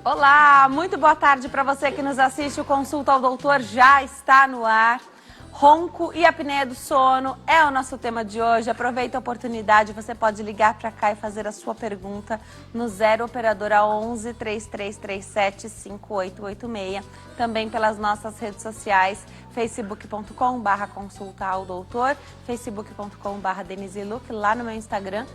Olá, muito boa tarde para você que nos assiste. O Consulta ao Doutor já está no ar. Ronco e apneia do sono é o nosso tema de hoje. Aproveita a oportunidade, você pode ligar para cá e fazer a sua pergunta no 0 operadora 11 3337 5886. Também pelas nossas redes sociais, facebook.com/consulta ao doutor, facebook.com/Denise Luque, lá no meu Instagram,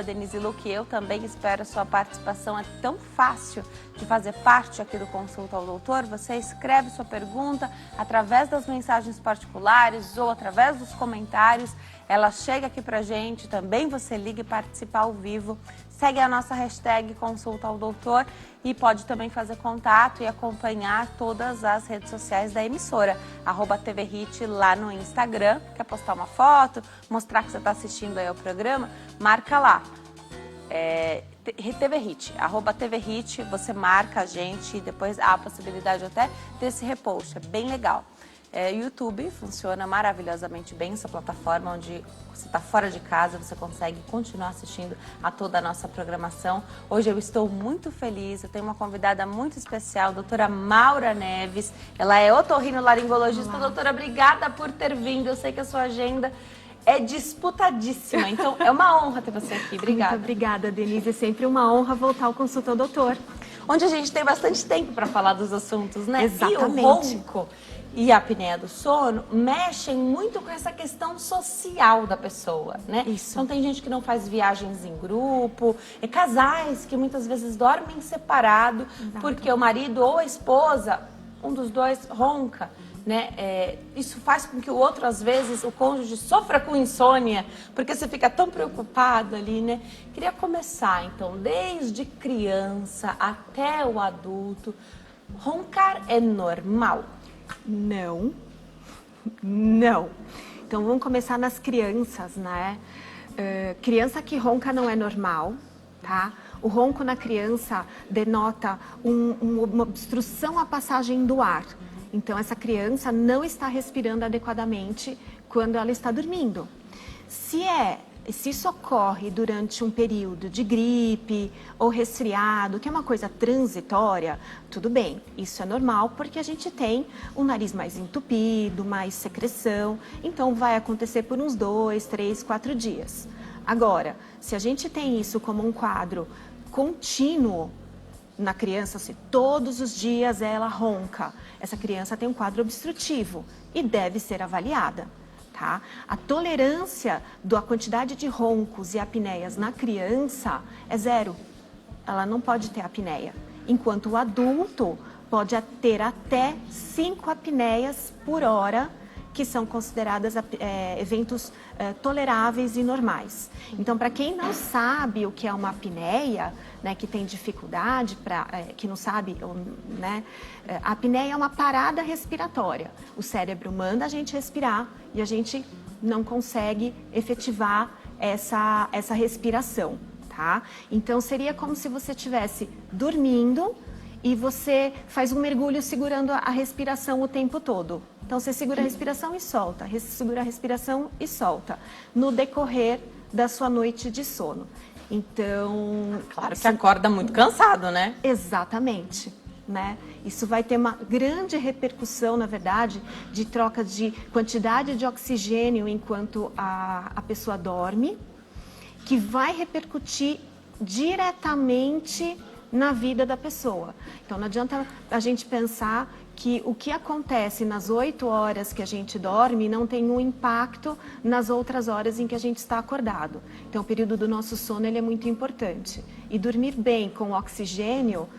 @Denise Luque. Eu também espero a sua participação. É tão fácil de fazer parte aqui do Consulta ao Doutor. Você escreve sua pergunta através das mensagens particulares ou através dos comentários. Ela chega aqui pra gente, também você liga e participa ao vivo. Segue a nossa hashtag Consulta ao Doutor e pode também fazer contato e acompanhar todas as redes sociais da emissora, @TVHit lá no Instagram. Quer postar uma foto, mostrar que você está assistindo aí ao programa? Marca lá. TVHit, @TVHit, você marca a gente e depois há a possibilidade até desse repost, é bem legal. YouTube funciona maravilhosamente bem, essa plataforma onde você está fora de casa, você consegue continuar assistindo a toda a nossa programação. Hoje eu estou muito feliz, eu tenho uma convidada muito especial, a doutora Maura Neves. Ela é otorrinolaringologista. Doutora, obrigada por ter vindo, eu sei que a sua agenda é disputadíssima, então é uma honra ter você aqui. Obrigada. Muito obrigada, Denise. É sempre uma honra voltar ao Consulta ao Doutor. Onde a gente tem bastante tempo para falar dos assuntos, né? Exatamente. E o ronco e a apneia do sono mexem muito com essa questão social da pessoa, né? Isso. Então tem gente que não faz viagens em grupo, casais que muitas vezes dormem separado. Exato. Porque o marido ou a esposa, um dos dois ronca, né? Isso faz com que o outro, às vezes, o cônjuge sofra com insônia, porque você fica tão preocupado ali, né? Queria começar, então, desde criança até o adulto, roncar é normal? Não. Não. Então vamos começar nas crianças, né? Criança que ronca não é normal, tá? O ronco na criança denota uma obstrução à passagem do ar. Então, essa criança não está respirando adequadamente quando ela está dormindo. Se isso ocorre durante um período de gripe ou resfriado, que é uma coisa transitória, tudo bem, isso é normal porque a gente tem um nariz mais entupido, mais secreção, então vai acontecer por uns 2, 3, 4 dias. Agora, se a gente tem isso como um quadro contínuo na criança, se todos os dias ela ronca, essa criança tem um quadro obstrutivo e deve ser avaliada, tá? A tolerância da quantidade de roncos e apneias na criança é 0. Ela não pode ter apneia, enquanto o adulto pode ter até 5 apneias por hora, que são consideradas eventos toleráveis e normais. Então, para quem não sabe o que é uma apneia, né, que tem dificuldade, que não sabe, né, a apneia é uma parada respiratória. O cérebro manda a gente respirar e a gente não consegue efetivar essa respiração, tá? Então, seria como se você estivesse dormindo e você faz um mergulho segurando a respiração o tempo todo. Então, você segura a respiração e solta, segura a respiração e solta, no decorrer da sua noite de sono. Então... Claro que acorda muito cansado, né? Exatamente, né? Isso vai ter uma grande repercussão, na verdade, de troca de quantidade de oxigênio enquanto a pessoa dorme, que vai repercutir diretamente na vida da pessoa. Então, não adianta a gente pensar que o que acontece nas 8 horas que a gente dorme não tem um impacto nas outras horas em que a gente está acordado. Então, o período do nosso sono ele é muito importante. E dormir bem com oxigênio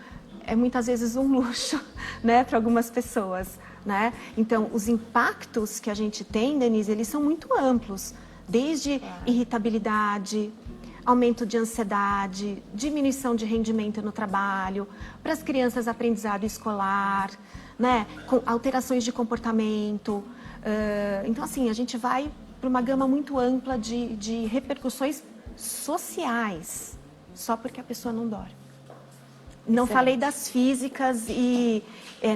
é muitas vezes um luxo, né, para algumas pessoas, né? Então, os impactos que a gente tem, Denise, eles são muito amplos. Desde irritabilidade, aumento de ansiedade, diminuição de rendimento no trabalho, para as crianças aprendizado escolar, né, com alterações de comportamento. Então, assim, a gente vai para uma gama muito ampla de repercussões sociais, só porque a pessoa não dorme. Não falei das físicas e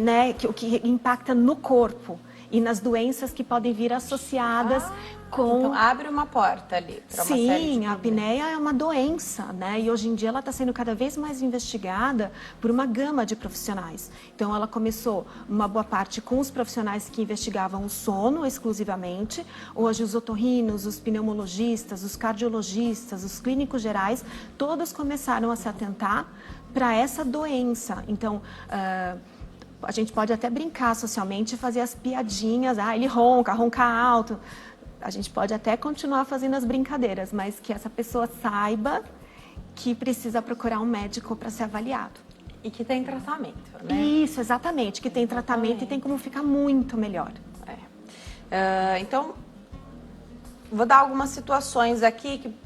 né, o que impacta no corpo. e nas doenças que podem vir associadas com... Então, abre uma porta ali para uma série de Sim, a problemas. apneia é uma doença, né? E hoje em dia ela está sendo cada vez mais investigada por uma gama de profissionais. Então, ela começou uma boa parte com os profissionais que investigavam o sono exclusivamente. Hoje, os otorrinos, os pneumologistas, os cardiologistas, os clínicos gerais, todos começaram a se atentar para essa doença. Então, a gente pode até brincar socialmente, fazer as piadinhas, ele ronca alto. A gente pode até continuar fazendo as brincadeiras, mas que essa pessoa saiba que precisa procurar um médico para ser avaliado. E que tem tratamento, né? Isso, exatamente, que tem tratamento e tem como ficar muito melhor. Então, vou dar algumas situações aqui que,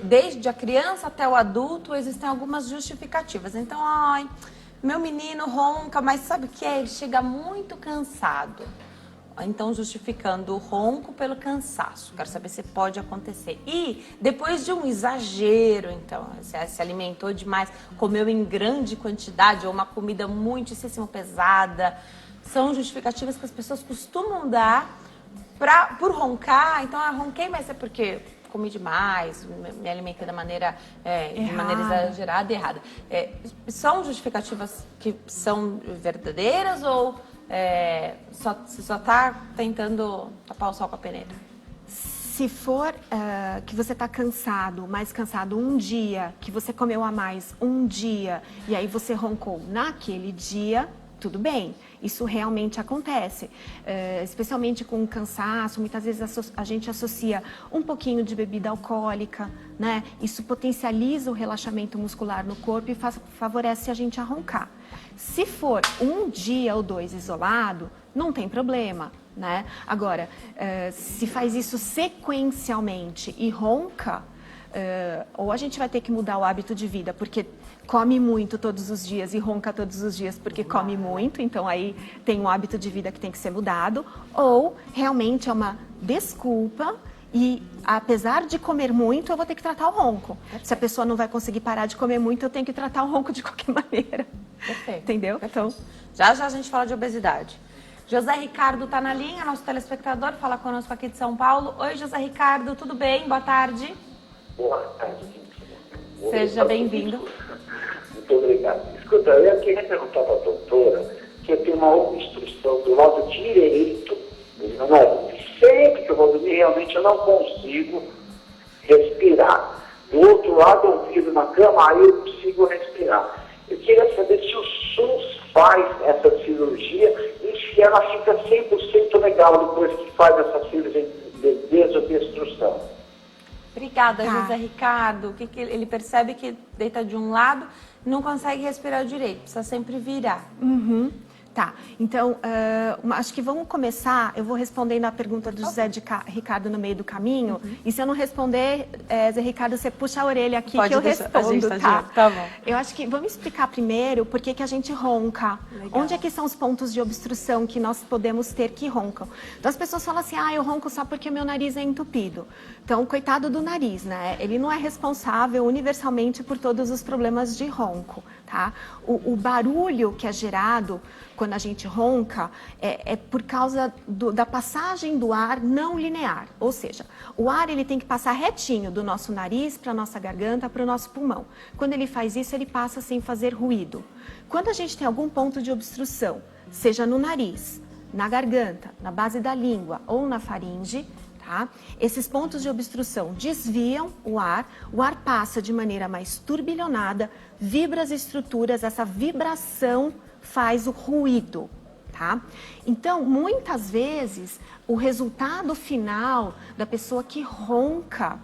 desde a criança até o adulto, existem algumas justificativas. Então, meu menino ronca, mas sabe o que é? Ele chega muito cansado. Então, justificando o ronco pelo cansaço. Quero saber se pode acontecer. E depois de um exagero, então, se alimentou demais, comeu em grande quantidade ou uma comida muitíssimo pesada, são justificativas que as pessoas costumam dar por roncar. Então, ronquei, mas é porque comi demais, me alimentei de maneira exagerada e errada. São justificativas que são verdadeiras ou... você só está tentando tapar o sol com a peneira? Se for que você está cansado, mais cansado um dia, que você comeu a mais um dia, e aí você roncou naquele dia, tudo bem. Isso realmente acontece, especialmente com cansaço. Muitas vezes a gente associa um pouquinho de bebida alcoólica, né? Isso potencializa o relaxamento muscular no corpo e favorece a gente a roncar. Se for um dia ou dois isolado, não tem problema, né? Agora, se faz isso sequencialmente e ronca, ou a gente vai ter que mudar o hábito de vida, porque come muito todos os dias e ronca todos os dias porque come muito, então aí tem um hábito de vida que tem que ser mudado, ou realmente é uma desculpa e apesar de comer muito, eu vou ter que tratar o ronco. Se a pessoa não vai conseguir parar de comer muito, eu tenho que tratar o ronco de qualquer maneira. Perfeito. Entendeu? Então, já a gente fala de obesidade. José Ricardo está na linha, nosso telespectador, fala conosco aqui de São Paulo. Oi, José Ricardo, tudo bem? Boa tarde. Boa tarde. Seja bem-vindo. Muito obrigado. Escuta, eu queria perguntar para a doutora que eu tenho uma obstrução do lado direito do nariz. Sempre que eu vou dormir, realmente eu não consigo respirar. Do outro lado, eu viro na cama, aí eu consigo respirar. Eu queria saber se o SUS faz essa cirurgia e se ela fica 100% legal depois que faz essa cirurgia de desobstrução. Obrigada, José Ricardo. Que ele percebe que deita de um lado, não consegue respirar direito, precisa sempre virar. Tá, então, acho que vamos começar, eu vou responder na pergunta do José Ricardo no meio do caminho, e se eu não responder, Zé Ricardo, você puxa a orelha aqui que eu respondo, tá? Tá bom. Eu acho que, vamos explicar primeiro por que a gente ronca. Legal. Onde é que são os pontos de obstrução que nós podemos ter que roncam? Então, as pessoas falam assim, eu ronco só porque o meu nariz é entupido. Então, coitado do nariz, né? Ele não é responsável universalmente por todos os problemas de ronco, tá? O barulho que é gerado quando a gente ronca é por causa da passagem do ar não linear. Ou seja, o ar ele tem que passar retinho do nosso nariz para a nossa garganta, para o nosso pulmão. Quando ele faz isso, ele passa sem fazer ruído. Quando a gente tem algum ponto de obstrução, seja no nariz, na garganta, na base da língua ou na faringe, tá? Esses pontos de obstrução desviam o ar passa de maneira mais turbilhonada, vibra as estruturas, essa vibração faz o ruído, tá? Então, muitas vezes, o resultado final da pessoa que ronca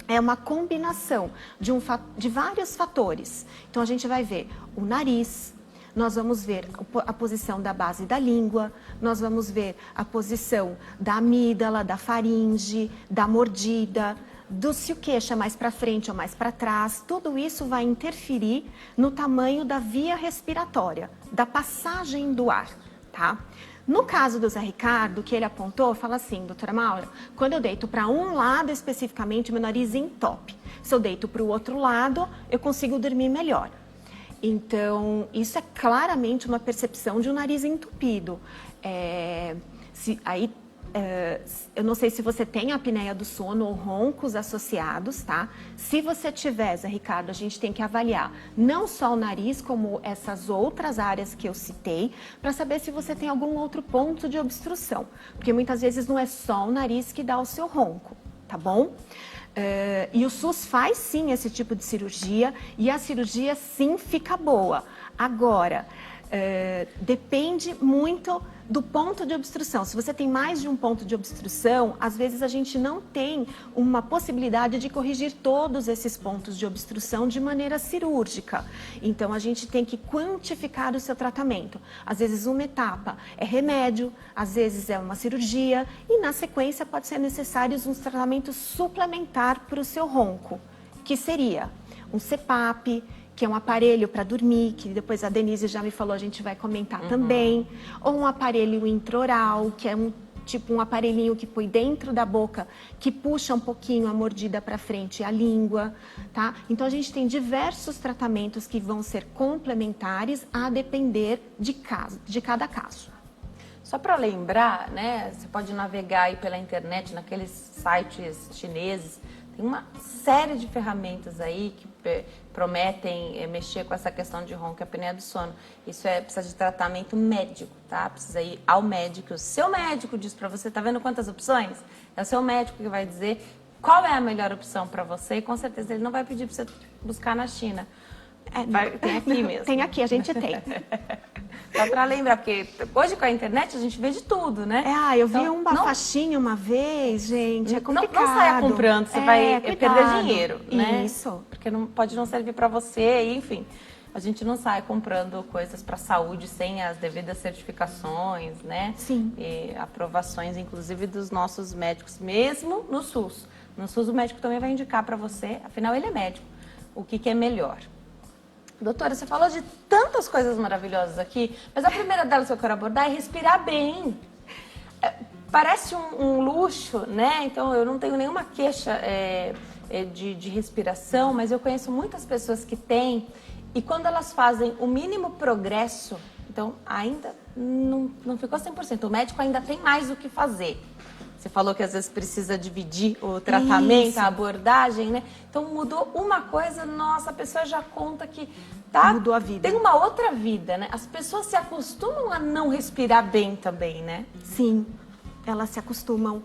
é uma combinação de vários fatores. Então, a gente vai ver o nariz, nós vamos ver a posição da base da língua, nós vamos ver a posição da amígdala, da faringe, da mordida, se o queixo é mais para frente ou mais para trás, tudo isso vai interferir no tamanho da via respiratória, da passagem do ar, tá? No caso do Zé Ricardo, que ele apontou, fala assim, doutora Maura, quando eu deito para um lado especificamente, meu nariz entope. Se eu deito para o outro lado, eu consigo dormir melhor. Então, isso é claramente uma percepção de um nariz entupido. Eu não sei se você tem apneia do sono ou roncos associados, tá? Se você tiver, Zé Ricardo, a gente tem que avaliar não só o nariz, como essas outras áreas que eu citei, para saber se você tem algum outro ponto de obstrução. Porque muitas vezes não é só o nariz que dá o seu ronco, tá bom? E o SUS faz sim esse tipo de cirurgia e a cirurgia sim fica boa. Agora, depende muito do ponto de obstrução. Se você tem mais de um ponto de obstrução, às vezes a gente não tem uma possibilidade de corrigir todos esses pontos de obstrução de maneira cirúrgica. Então, a gente tem que quantificar o seu tratamento. Às vezes, uma etapa é remédio, às vezes é uma cirurgia e, na sequência, pode ser necessários um tratamento suplementar para o seu ronco, que seria um CPAP, que é um aparelho para dormir, que depois a Denise já me falou, a gente vai comentar também. Ou um aparelho intraoral, que é um aparelhinho que põe dentro da boca, que puxa um pouquinho a mordida para frente e a língua, tá? Então, a gente tem diversos tratamentos que vão ser complementares a depender de cada caso. Só para lembrar, né, você pode navegar aí pela internet, naqueles sites chineses, tem uma série de ferramentas aí que prometem mexer com essa questão de ronco e apneia do sono. Isso precisa de tratamento médico, tá? Precisa ir ao médico. O seu médico diz para você, tá vendo quantas opções? É o seu médico que vai dizer qual é a melhor opção para você e com certeza ele não vai pedir para você buscar na China. Tem aqui mesmo. Tem aqui, a gente tem. Só para lembrar, porque hoje com a internet a gente vê de tudo, né? Eu vi uma faixinha uma vez, gente, é complicado. Não saia comprando, você vai perder dinheiro, né? Isso. Porque pode não servir para você, enfim. A gente não sai comprando coisas para saúde sem as devidas certificações, né? Sim. E aprovações, inclusive, dos nossos médicos, mesmo no SUS. No SUS o médico também vai indicar para você, afinal ele é médico, o que é melhor. Doutora, você falou de tantas coisas maravilhosas aqui, mas a primeira delas que eu quero abordar é respirar bem. Parece um luxo, né? Então, eu não tenho nenhuma queixa de respiração, mas eu conheço muitas pessoas que têm, e quando elas fazem o mínimo progresso, então ainda não ficou 100%, o médico ainda tem mais o que fazer. Você falou que às vezes precisa dividir o tratamento, Isso. a abordagem, né? Então mudou uma coisa, nossa, a pessoa já conta que mudou a vida. Tem uma outra vida, né? As pessoas se acostumam a não respirar bem também, né? Sim, elas se acostumam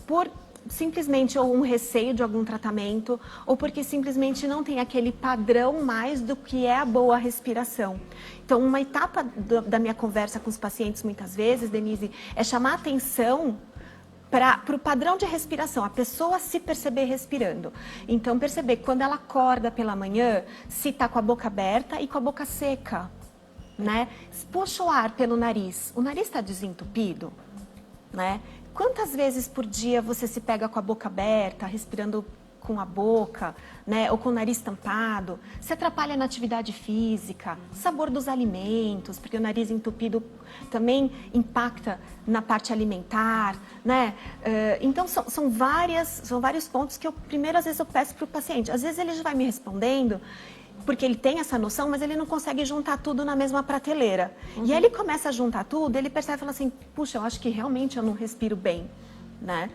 por simplesmente ou um receio de algum tratamento ou porque simplesmente não tem aquele padrão mais do que é a boa respiração. Então, uma etapa da minha conversa com os pacientes muitas vezes, Denise, é chamar atenção para o padrão de respiração, a pessoa se perceber respirando. Então, perceber que quando ela acorda pela manhã, se está com a boca aberta e com a boca seca, né? Puxa o ar pelo nariz. O nariz está desentupido, né? Quantas vezes por dia você se pega com a boca aberta, respirando com a boca, né, ou com o nariz tampado? Se atrapalha na atividade física, sabor dos alimentos, porque o nariz entupido também impacta na parte alimentar, né? Então, são vários pontos que primeiro, às vezes, eu peço para o paciente. Às vezes, ele já vai me respondendo, porque ele tem essa noção, mas ele não consegue juntar tudo na mesma prateleira. E aí ele começa a juntar tudo, ele percebe e fala assim, puxa, eu acho que realmente eu não respiro bem, né?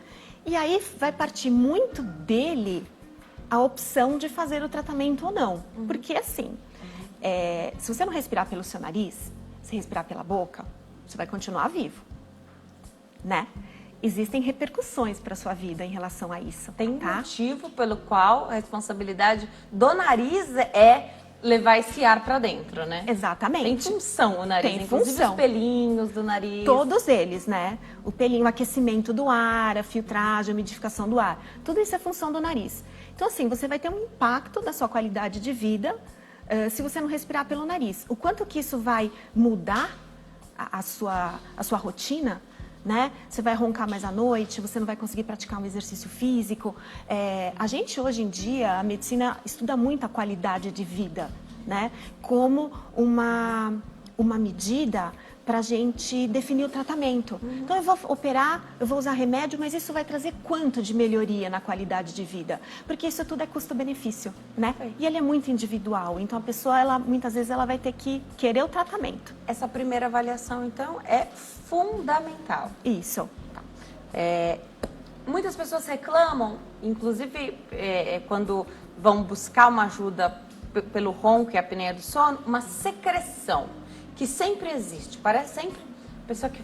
E aí vai partir muito dele a opção de fazer o tratamento ou não. Porque assim, se você não respirar pelo seu nariz, se respirar pela boca, você vai continuar vivo, né? Existem repercussões para a sua vida em relação a isso. Tem um motivo pelo qual a responsabilidade do nariz é levar esse ar para dentro, né? Exatamente. Tem função o nariz, tem inclusive função. Os pelinhos do nariz. Todos eles, né? O pelinho, o aquecimento do ar, a filtragem, a umidificação do ar. Tudo isso é função do nariz. Então, assim, você vai ter um impacto da sua qualidade de vida se você não respirar pelo nariz. O quanto que isso vai mudar a sua rotina, né? Você vai roncar mais à noite, você não vai conseguir praticar um exercício físico. A gente, hoje em dia, a medicina estuda muito a qualidade de vida, né? Como uma medida para a gente definir o tratamento. Então, eu vou operar, eu vou usar remédio, mas isso vai trazer quanto de melhoria na qualidade de vida? Porque isso tudo é custo-benefício, né? E ele é muito individual, então a pessoa, muitas vezes, ela vai ter que querer o tratamento. Essa primeira avaliação, então, é fundamental. Isso. Muitas pessoas reclamam, inclusive quando vão buscar uma ajuda pelo ronco e a apneia do sono, uma secreção que sempre existe. Parece sempre a pessoa que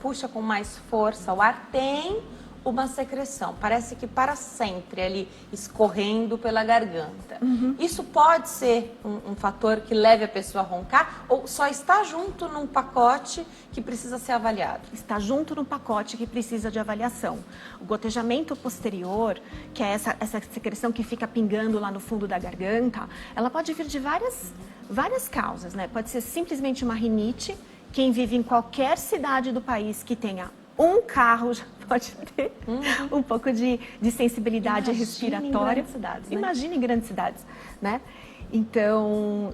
puxa com mais força o ar tem uma secreção. Parece que para sempre ali escorrendo pela garganta. Isso pode ser um fator que leve a pessoa a roncar ou só está junto num pacote que precisa ser avaliado? Está junto num pacote que precisa de avaliação. O gotejamento posterior, que é essa secreção que fica pingando lá no fundo da garganta, ela pode vir de várias causas, né? Pode ser simplesmente uma rinite. Quem vive em qualquer cidade do país que tenha um carro já pode ter um pouco de sensibilidade respiratória. Em grandes cidades, né? Imagina em grandes cidades, né? Então,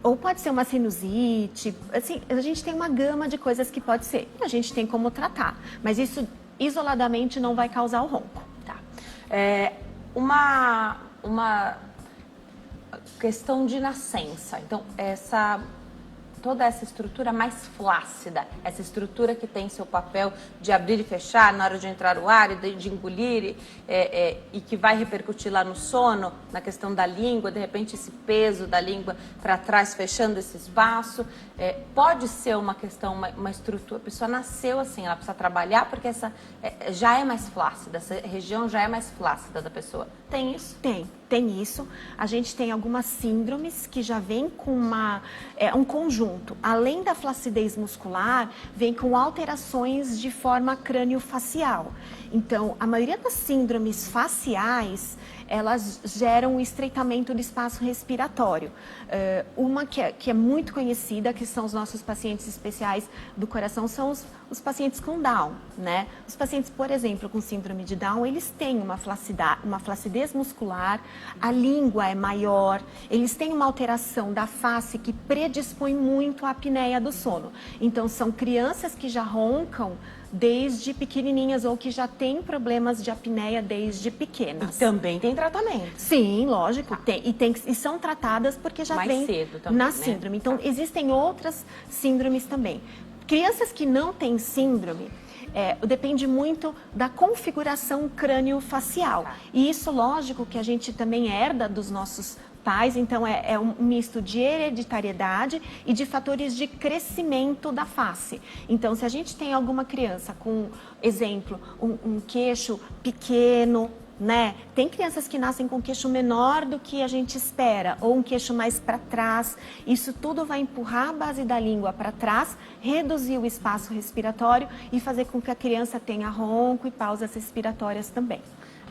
ou pode ser uma sinusite, assim, a gente tem uma gama de coisas que pode ser. A gente tem como tratar, mas isso isoladamente não vai causar o ronco. Tá. Uma questão de nascença. Então, toda essa estrutura mais flácida, essa estrutura que tem seu papel de abrir e fechar na hora de entrar o ar e de engolir e que vai repercutir lá no sono, na questão da língua, de repente esse peso da língua para trás fechando esse espaço, pode ser uma questão, uma estrutura, a pessoa nasceu assim, ela precisa trabalhar porque essa já é mais flácida, essa região já é mais flácida da pessoa. Tem isso? Tem isso. A gente tem algumas síndromes que já vêm com um conjunto. Além da flacidez muscular, vem com alterações de forma crânio-facial. Então, a maioria das síndromes faciais, elas geram um estreitamento do espaço respiratório. Uma que é muito conhecida, que são os nossos pacientes especiais do coração, são os pacientes com Down, né? Os pacientes, por exemplo, com síndrome de Down, eles têm uma flacidez muscular, a língua é maior, eles têm uma alteração da face que predispõe muito à apneia do sono. Então, são crianças que já roncam desde pequenininhas ou que já têm problemas de apneia desde pequenas. E também tem tratamento. Sim, lógico. E são tratadas porque já mais vem cedo também, na né? síndrome. Então, existem outras síndromes também. Crianças que não têm síndrome, depende muito da configuração crânio-facial. E isso, lógico, que a gente também herda dos nossos pais, então é um misto de hereditariedade e de fatores de crescimento da face. Então, se a gente tem alguma criança com, exemplo, um queixo pequeno, né? Tem crianças que nascem com queixo menor do que a gente espera, ou um queixo mais para trás. Isso tudo vai empurrar a base da língua para trás, reduzir o espaço respiratório e fazer com que a criança tenha ronco e pausas respiratórias também.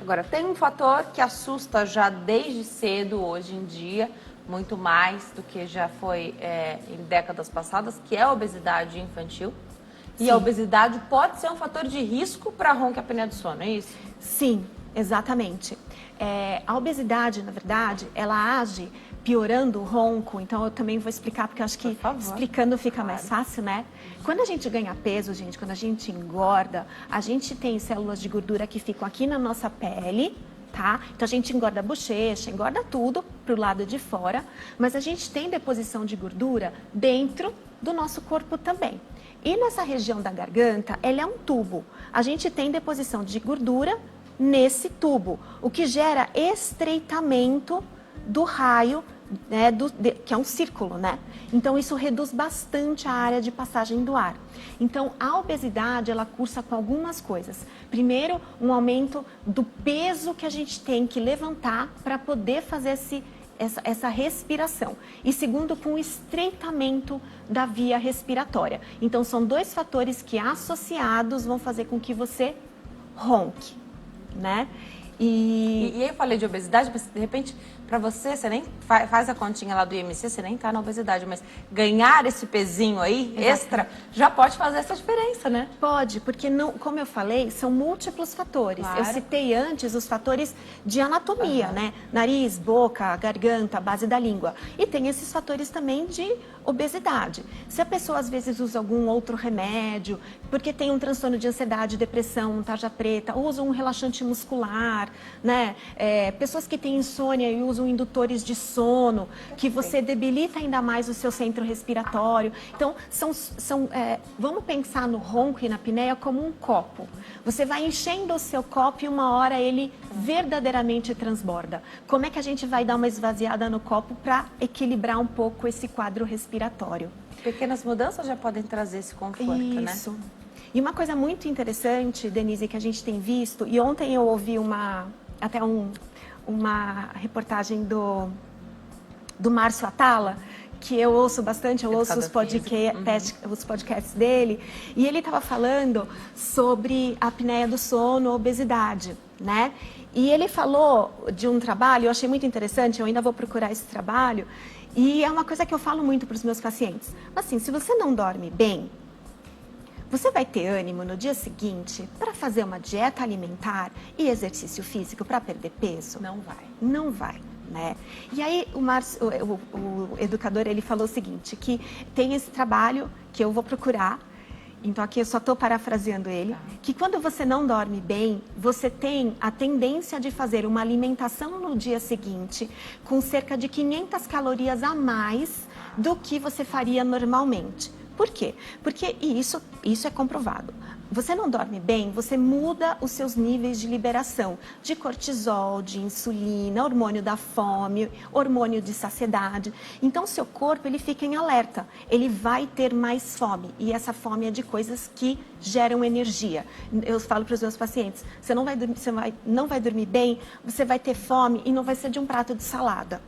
Agora, tem um fator que assusta já desde cedo, hoje em dia, muito mais do que já foi em décadas passadas, que é a obesidade infantil. E Sim. a obesidade pode ser um fator de risco para ronco e apneia do sono, é isso? Sim, exatamente. A obesidade, na verdade, ela age piorando o ronco, então eu também vou explicar, porque eu acho que explicando fica mais fácil, né? Quando a gente ganha peso, gente, quando a gente engorda, a gente tem células de gordura que ficam aqui na nossa pele, tá? Então a gente engorda a bochecha, engorda tudo pro lado de fora, mas a gente tem deposição de gordura dentro do nosso corpo também. E nessa região da garganta, ela é um tubo. A gente tem deposição de gordura nesse tubo, o que gera estreitamento do raio, né, que é um círculo, né? Então, isso reduz bastante a área de passagem do ar. Então, a obesidade, ela cursa com algumas coisas. Primeiro, um aumento do peso que a gente tem que levantar para poder fazer essa respiração. E segundo, com o estreitamento da via respiratória. Então, são dois fatores que associados vão fazer com que você ronque, né? E eu falei de obesidade, mas de repente Para você nem faz a continha lá do IMC, você nem tá na obesidade, mas ganhar esse pezinho aí, extra, já pode fazer essa diferença, né? Pode, porque, não, como eu falei, são múltiplos fatores. Claro. Eu citei antes os fatores de anatomia, né? Nariz, boca, garganta, base da língua. E tem esses fatores também de obesidade. Se a pessoa, às vezes, usa algum outro remédio, porque tem um transtorno de ansiedade, depressão, tarja preta, usa um relaxante muscular, né? Pessoas que têm insônia e usam indutores de sono, que você debilita ainda mais o seu centro respiratório. Então, vamos pensar no ronco e na apneia como um copo. Você vai enchendo o seu copo e uma hora ele verdadeiramente transborda. Como é que a gente vai dar uma esvaziada no copo para equilibrar um pouco esse quadro respiratório? Pequenas mudanças já podem trazer esse conforto, né? Isso. E uma coisa muito interessante, Denise, que a gente tem visto, e ontem eu ouvi uma reportagem do Márcio Atala, que eu ouço bastante, eu ouço os podcasts dele, e ele estava falando sobre a apneia do sono, obesidade, né? E ele falou de um trabalho, eu achei muito interessante, eu ainda vou procurar esse trabalho, e é uma coisa que eu falo muito para os meus pacientes. Assim, se você não dorme bem, você vai ter ânimo no dia seguinte para fazer uma dieta alimentar e exercício físico para perder peso? Não vai. Não vai, né? E aí o educador, ele falou o seguinte, que tem esse trabalho que eu vou procurar, então aqui eu só estou parafraseando ele, que quando você não dorme bem, você tem a tendência de fazer uma alimentação no dia seguinte com cerca de 500 calorias a mais do que você faria normalmente. Por quê? Porque isso é comprovado. Você não dorme bem, você muda os seus níveis de liberação de cortisol, de insulina, hormônio da fome, hormônio de saciedade. Então, seu corpo ele fica em alerta, ele vai ter mais fome. E essa fome é de coisas que geram energia. Eu falo para os meus pacientes, você não vai dormir bem, você vai ter fome e não vai ser de um prato de salada.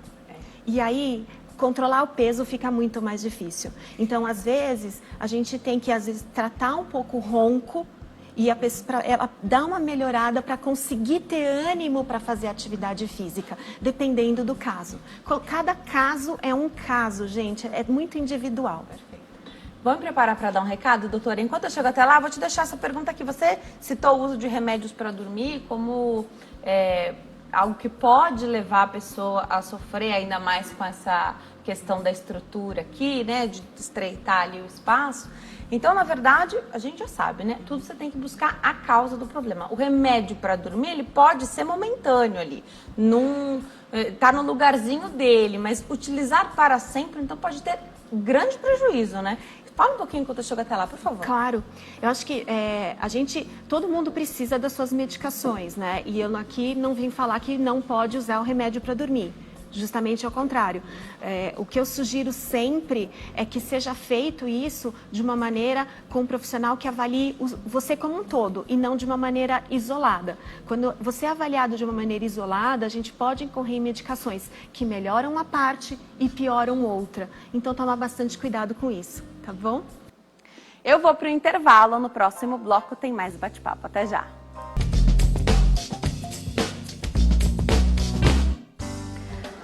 E aí, controlar o peso fica muito mais difícil. Então, às vezes, a gente tem que, tratar um pouco o ronco e ela dar uma melhorada para conseguir ter ânimo para fazer atividade física, dependendo do caso. Cada caso é um caso, gente, é muito individual. Perfeito. Vamos me preparar para dar um recado, doutora? Enquanto eu chego até lá, vou te deixar essa pergunta aqui. Você citou o uso de remédios para dormir como algo que pode levar a pessoa a sofrer ainda mais com essa questão da estrutura aqui, né, de estreitar ali o espaço. Então, na verdade, a gente já sabe, né, tudo você tem que buscar a causa do problema. O remédio para dormir, ele pode ser momentâneo ali, tá no lugarzinho dele, mas utilizar para sempre, então pode ter grande prejuízo, né? Fala um pouquinho enquanto eu chego até lá, por favor. Claro. Eu acho que todo mundo precisa das suas medicações, né? E eu aqui não vim falar que não pode usar o remédio para dormir. Justamente ao contrário. O que eu sugiro sempre é que seja feito isso de uma maneira com um profissional que avalie você como um todo e não de uma maneira isolada. Quando você é avaliado de uma maneira isolada, a gente pode incorrer em medicações que melhoram uma parte e pioram outra. Então, tomar bastante cuidado com isso, tá bom? Eu vou para o intervalo, no próximo bloco tem mais bate-papo. Até já!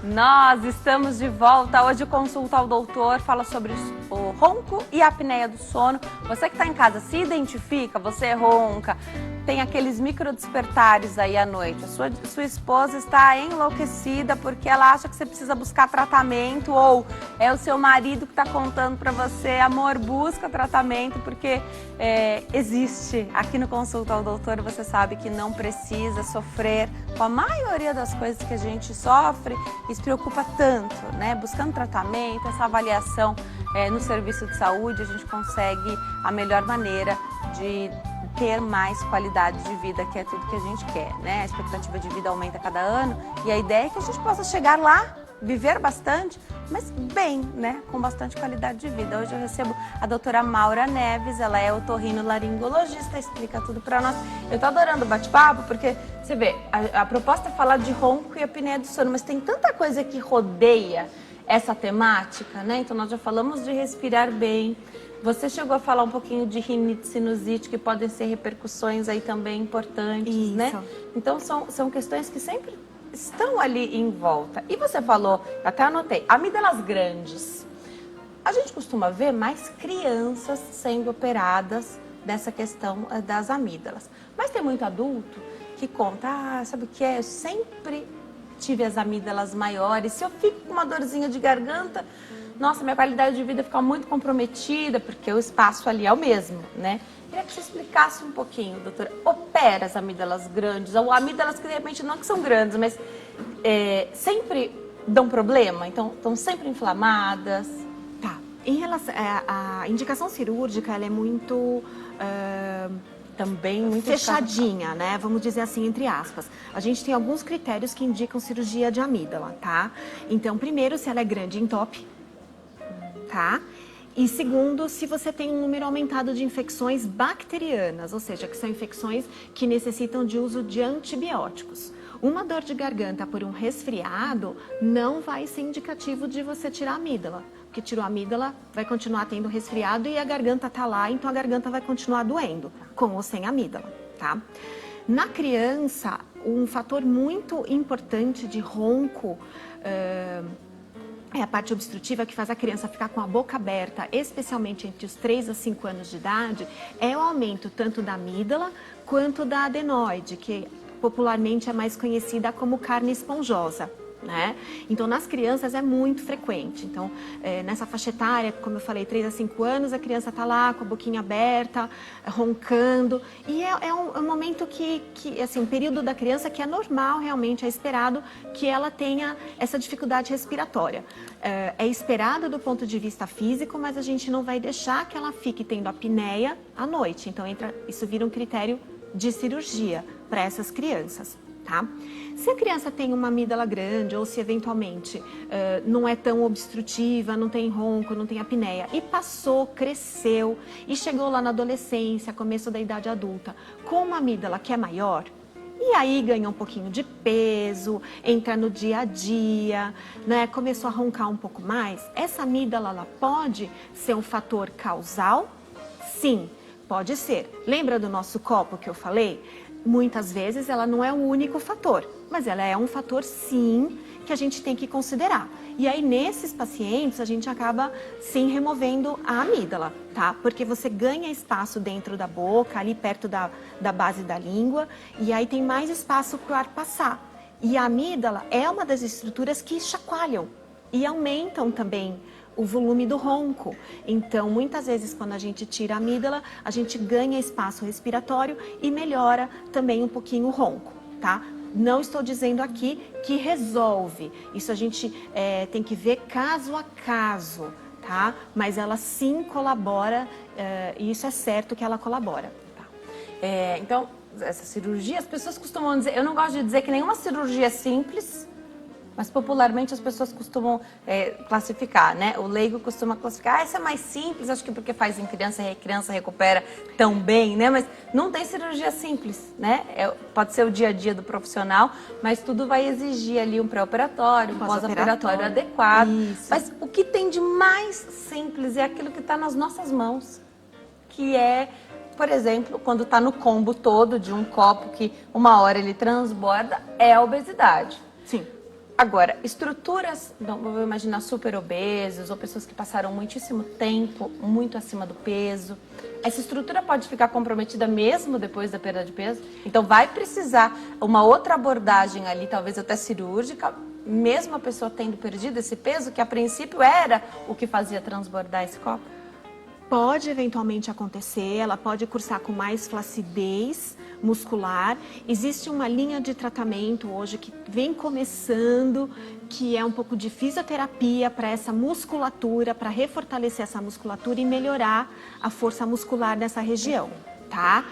Nós estamos de volta. Hoje o Consulta ao Doutor fala sobre o ronco e a apneia do sono. Você que está em casa, se identifica, você ronca, tem aqueles micro despertares aí à noite. A sua esposa está enlouquecida porque ela acha que você precisa buscar tratamento, ou é o seu marido que está contando para você, amor, busca tratamento, porque existe. Aqui no Consulta ao Doutor você sabe que não precisa sofrer com a maioria das coisas que a gente sofre e se preocupa tanto, né? Buscando tratamento, essa avaliação no serviço de saúde, a gente consegue a melhor maneira de ter mais qualidade de vida, que é tudo que a gente quer, né? A expectativa de vida aumenta a cada ano e a ideia é que a gente possa chegar lá, viver bastante, mas bem, né? Com bastante qualidade de vida. Hoje eu recebo a doutora Maura Neves, ela é otorrinolaringologista, explica tudo pra nós. Eu tô adorando o bate-papo, porque você vê, a proposta é falar de ronco e apneia do sono, mas tem tanta coisa que rodeia essa temática, né? Então nós já falamos de respirar bem. Você chegou a falar um pouquinho de rinite, sinusite, que podem ser repercussões aí também importantes, isso, né? Então são questões que sempre estão ali em volta. E você falou, eu até anotei, amígdalas grandes. A gente costuma ver mais crianças sendo operadas dessa questão das amígdalas. Mas tem muito adulto que conta, sabe o que é? Eu sempre tive as amígdalas maiores. Se eu fico com uma dorzinha de garganta, nossa, minha qualidade de vida fica muito comprometida, porque o espaço ali é o mesmo, né? Queria que você explicasse um pouquinho, doutora. Opera as amígdalas grandes, ou amígdalas que de repente não que são grandes, mas sempre dão problema? Então, estão sempre inflamadas? Tá. Em relação a indicação cirúrgica, ela é muito Também muito fechadinha, né? Vamos dizer assim, entre aspas. A gente tem alguns critérios que indicam cirurgia de amígdala, tá? Então, primeiro, se ela é grande em top, tá? E segundo, se você tem um número aumentado de infecções bacterianas, ou seja, que são infecções que necessitam de uso de antibióticos. Uma dor de garganta por um resfriado não vai ser indicativo de você tirar a amígdala, porque tirou a amígdala, vai continuar tendo resfriado e a garganta tá lá, então a garganta vai continuar doendo, com ou sem amígdala, tá? Na criança, um fator muito importante de ronco é a parte obstrutiva que faz a criança ficar com a boca aberta, especialmente entre os 3 a 5 anos de idade, é o aumento tanto da amígdala quanto da adenoide, que popularmente é mais conhecida como carne esponjosa, né? Então, nas crianças é muito frequente. Então, nessa faixa etária, como eu falei, 3 a 5 anos, a criança está lá com a boquinha aberta, roncando. E é um momento assim, um período da criança que é normal, realmente, é esperado que ela tenha essa dificuldade respiratória. É esperado do ponto de vista físico, mas a gente não vai deixar que ela fique tendo apneia à noite. Então, isso vira um critério de cirurgia para essas crianças, tá? Se a criança tem uma amígdala grande ou se eventualmente não é tão obstrutiva, não tem ronco, não tem apneia e passou, cresceu e chegou lá na adolescência, começo da idade adulta, com uma amígdala que é maior, e aí ganhou um pouquinho de peso, entra no dia a dia, né? Começou a roncar um pouco mais, essa amígdala ela pode ser um fator causal? Sim, pode ser. Lembra do nosso copo que eu falei? Muitas vezes ela não é o único fator, mas ela é um fator sim que a gente tem que considerar. E aí nesses pacientes a gente acaba sim removendo a amígdala, tá? Porque você ganha espaço dentro da boca, ali perto da base da língua, e aí tem mais espaço para o ar passar. E a amígdala é uma das estruturas que chacoalham e aumentam também o volume do ronco. Então, muitas vezes, quando a gente tira a amígdala, a gente ganha espaço respiratório e melhora também um pouquinho o ronco, tá? Não estou dizendo aqui que resolve. Isso a gente tem que ver caso a caso, tá? Mas ela sim colabora, e isso é certo que ela colabora. Tá. Então, essa cirurgia, as pessoas costumam dizer... Eu não gosto de dizer que nenhuma cirurgia é simples, mas popularmente as pessoas costumam classificar, né? O leigo costuma classificar, essa é mais simples, acho que porque faz em criança e a criança recupera tão bem, né? Mas não tem cirurgia simples, né? Pode ser o dia a dia do profissional, mas tudo vai exigir ali um pré-operatório, um pós-operatório adequado. Isso. Mas o que tem de mais simples é aquilo que está nas nossas mãos, que é... Por exemplo, quando está no combo todo de um copo que uma hora ele transborda, é a obesidade. Sim. Agora, estruturas, vou imaginar super obesos ou pessoas que passaram muitíssimo tempo muito acima do peso. Essa estrutura pode ficar comprometida mesmo depois da perda de peso? Então vai precisar uma outra abordagem ali, talvez até cirúrgica, mesmo a pessoa tendo perdido esse peso, que a princípio era o que fazia transbordar esse copo? Pode eventualmente acontecer, ela pode cursar com mais flacidez muscular. Existe uma linha de tratamento hoje que vem começando, que é um pouco de fisioterapia para essa musculatura, para refortalecer essa musculatura e melhorar a força muscular nessa região, tá?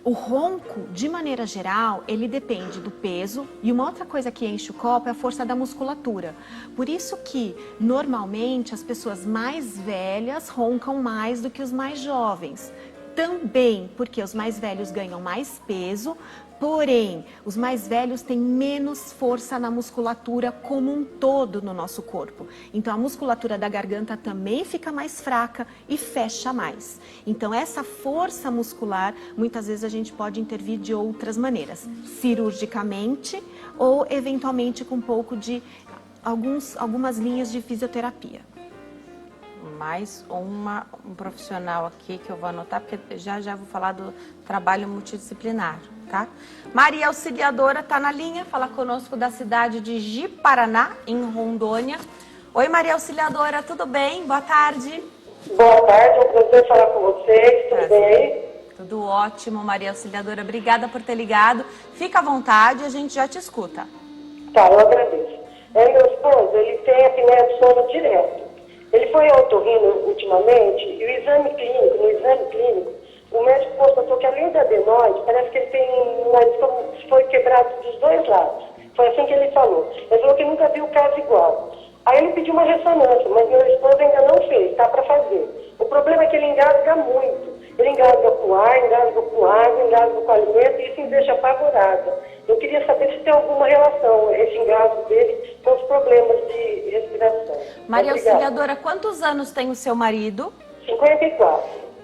O ronco, de maneira geral, ele depende do peso e uma outra coisa que enche o copo é a força da musculatura. Por isso que, normalmente, as pessoas mais velhas roncam mais do que os mais jovens. Também porque os mais velhos ganham mais peso, porém, os mais velhos têm menos força na musculatura como um todo no nosso corpo. Então, a musculatura da garganta também fica mais fraca e fecha mais. Então, essa força muscular, muitas vezes a gente pode intervir de outras maneiras, cirurgicamente ou, eventualmente, com um pouco de algumas linhas de fisioterapia. Mais um profissional aqui que eu vou anotar, porque já vou falar do trabalho multidisciplinar, tá? Maria Auxiliadora está na linha, fala conosco da cidade de Ji-Paraná, em Rondônia. Oi, Maria Auxiliadora, tudo bem? Boa tarde. Boa tarde, é um prazer falar com vocês, tudo bem aí? Tudo ótimo, Maria Auxiliadora, obrigada por ter ligado. Fica à vontade, a gente já te escuta. Tá, eu agradeço. Meu esposo, ele tem apneia do sono direto. Ele foi ao otorrino ultimamente e no exame clínico, o médico constatou que além da adenoide, parece que ele tem um nariz que foi quebrado dos dois lados. Foi assim que ele falou. Ele falou que nunca viu caso igual. Aí ele pediu uma ressonância, mas meu esposo ainda não fez, tá para fazer. O problema é que ele engasga muito. Ele engasga com ar, engasga com água, engasga com alimento e isso me deixa apavorada. Eu queria saber se tem alguma relação, esse engasgo dele, com os problemas de respiração. Maria Obrigada. Auxiliadora, quantos anos tem o seu marido? 54.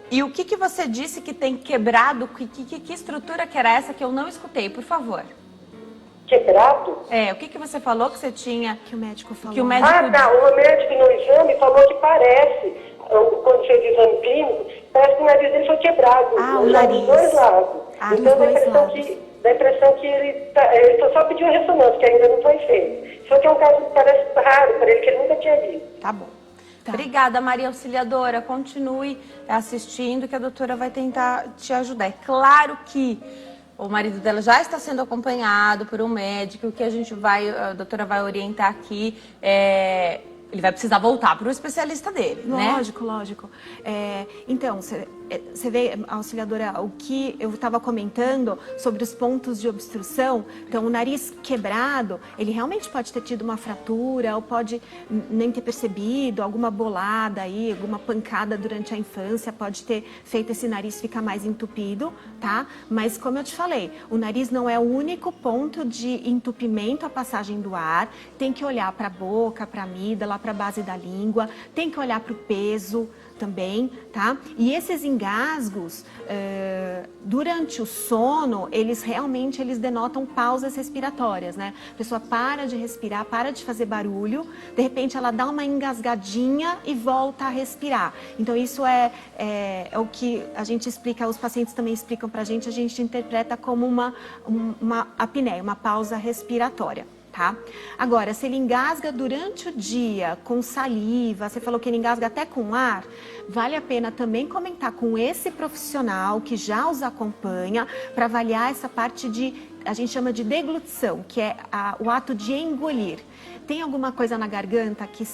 E o que você disse que tem quebrado? Que estrutura que era essa que eu não escutei, por favor? Quebrado? O que você falou que você tinha? Que o médico falou. Que o médico... Ah, tá. O médico no exame falou que parece, quando fez o exame clínico, parece que o nariz dele foi quebrado. O nariz. Dos dois lados. Ah, então dos dois lados. dá a impressão que ele só pediu a ressonância, que ainda não foi feito. Só que é um caso que parece raro para ele, que ele nunca tinha visto. Tá bom. Tá. Obrigada, Maria Auxiliadora. Continue assistindo que a doutora vai tentar te ajudar. É claro que o marido dela já está sendo acompanhado por um médico, o que a doutora vai orientar aqui ele vai precisar voltar para o especialista dele, né? Lógico. Então, você vê, Auxiliadora, o que eu estava comentando sobre os pontos de obstrução. Então, o nariz quebrado, ele realmente pode ter tido uma fratura ou pode nem ter percebido, alguma bolada aí, alguma pancada durante a infância pode ter feito esse nariz ficar mais entupido, tá? Mas, como eu te falei, o nariz não é o único ponto de entupimento à passagem do ar. Tem que olhar para a boca, para a amígdala, para a base da língua, tem que olhar para o peso também, tá? E esses engasgos, durante o sono, eles denotam pausas respiratórias, né? A pessoa para de respirar, para de fazer barulho, de repente ela dá uma engasgadinha e volta a respirar. Então isso é o que a gente explica, os pacientes também explicam pra gente, a gente interpreta como uma apneia, uma pausa respiratória. Tá? Agora, se ele engasga durante o dia com saliva, você falou que ele engasga até com ar, vale a pena também comentar com esse profissional que já os acompanha para avaliar essa parte a gente chama de deglutição, que é o ato de engolir. Tem alguma coisa na garganta que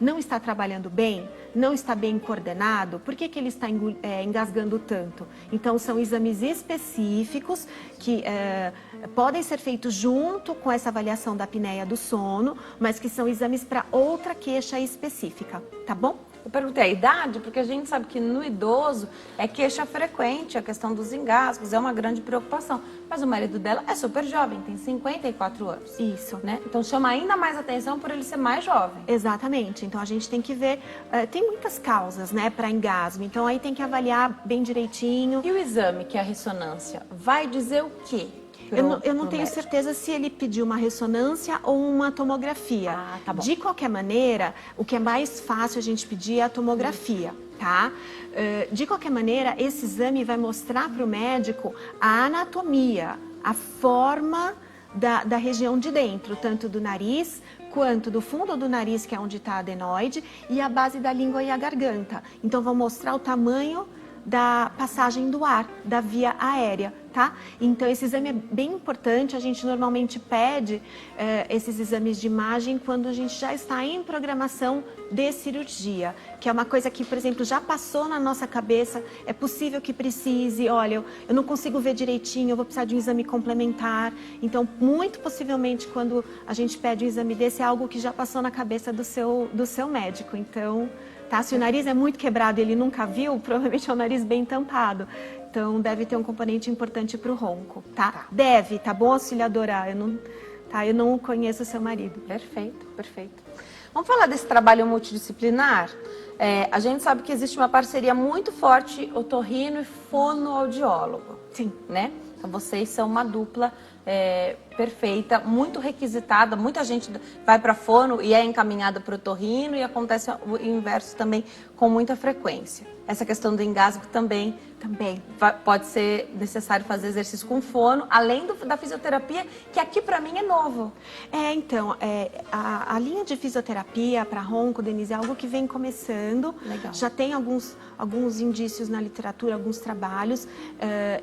não está trabalhando bem? Não está bem coordenado? Por que ele está engasgando tanto? Então, são exames específicos que podem ser feitos junto com essa avaliação da apneia do sono, mas que são exames para outra queixa específica, tá bom? Eu perguntei a idade, porque a gente sabe que no idoso é queixa frequente, a questão dos engasgos é uma grande preocupação. Mas o marido dela é super jovem, tem 54 anos. Isso. Né? Então chama ainda mais atenção por ele ser mais jovem. Exatamente. Então a gente tem que ver, tem muitas causas, né, para engasgo. Então aí tem que avaliar bem direitinho. E o exame, que é a ressonância, vai dizer o quê? Eu não tenho certeza se ele pediu uma ressonância ou uma tomografia. Ah, tá bom. De qualquer maneira, o que é mais fácil a gente pedir é a tomografia, tá? De qualquer maneira, esse exame vai mostrar para o médico a anatomia, a forma da região de dentro, tanto do nariz quanto do fundo do nariz, que é onde está a adenoide, e a base da língua e a garganta. Então, vão mostrar o tamanho da passagem do ar, da via aérea, tá? Então, esse exame é bem importante, a gente normalmente pede esses exames de imagem quando a gente já está em programação de cirurgia, que é uma coisa que, por exemplo, já passou na nossa cabeça, é possível que precise, olha, eu não consigo ver direitinho, eu vou precisar de um exame complementar. Então, muito possivelmente, quando a gente pede um exame desse, é algo que já passou na cabeça do seu médico. Então, tá? Se o nariz é muito quebrado e ele nunca viu, provavelmente é um nariz bem tampado. Então, deve ter um componente importante para o ronco, tá? Deve, tá bom, auxiliadora? Eu não conheço o seu marido. Perfeito, perfeito. Vamos falar desse trabalho multidisciplinar? A gente sabe que existe uma parceria muito forte, otorrino e fonoaudiólogo. Sim. Né? Então, vocês são uma dupla perfeita, muito requisitada. Muita gente vai para fono e é encaminhada para o otorrino, e acontece o inverso também com muita frequência. Essa questão do engasgo também pode ser necessário fazer exercício com fono, além da fisioterapia, que aqui para mim é novo. Então, a linha de fisioterapia para ronco, Denise, é algo que vem começando. Legal. Já tem alguns indícios na literatura, alguns trabalhos.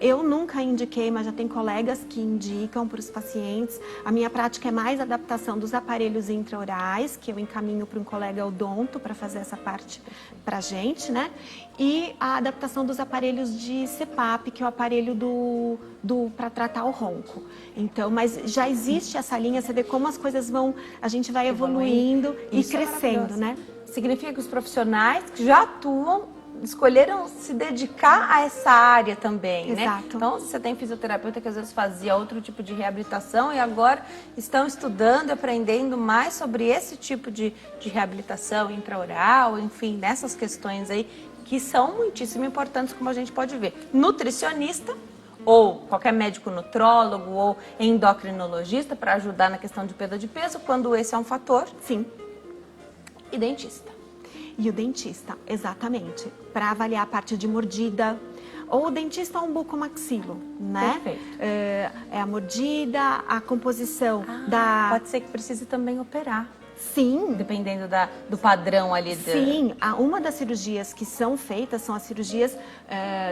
Eu nunca indiquei, mas já tem colegas que indicam para os pacientes. A minha prática é mais adaptação dos aparelhos intraorais, que eu encaminho para um colega odonto para fazer essa parte para a gente, né? E a adaptação dos aparelhos de CPAP, que é o aparelho para tratar o ronco. Então, mas já existe essa linha, você vê como as coisas a gente vai evoluindo e crescendo, né? Significa que os profissionais que já atuam escolheram se dedicar a essa área também, Exato. né? Então, você tem fisioterapeuta que às vezes fazia outro tipo de reabilitação e agora estão estudando e aprendendo mais sobre esse tipo de reabilitação intraoral, enfim, nessas questões aí que são muitíssimo importantes, como a gente pode ver. Nutricionista, ou qualquer médico nutrólogo, ou endocrinologista para ajudar na questão de perda de peso, quando esse é um fator. Sim. E dentista. E o dentista, exatamente, para avaliar a parte de mordida. Ou o dentista ou um bucomaxilo, né? Perfeito. É a mordida, a composição Pode ser que precise também operar. Sim. Dependendo do padrão ali. Sim, uma das cirurgias que são feitas são as cirurgias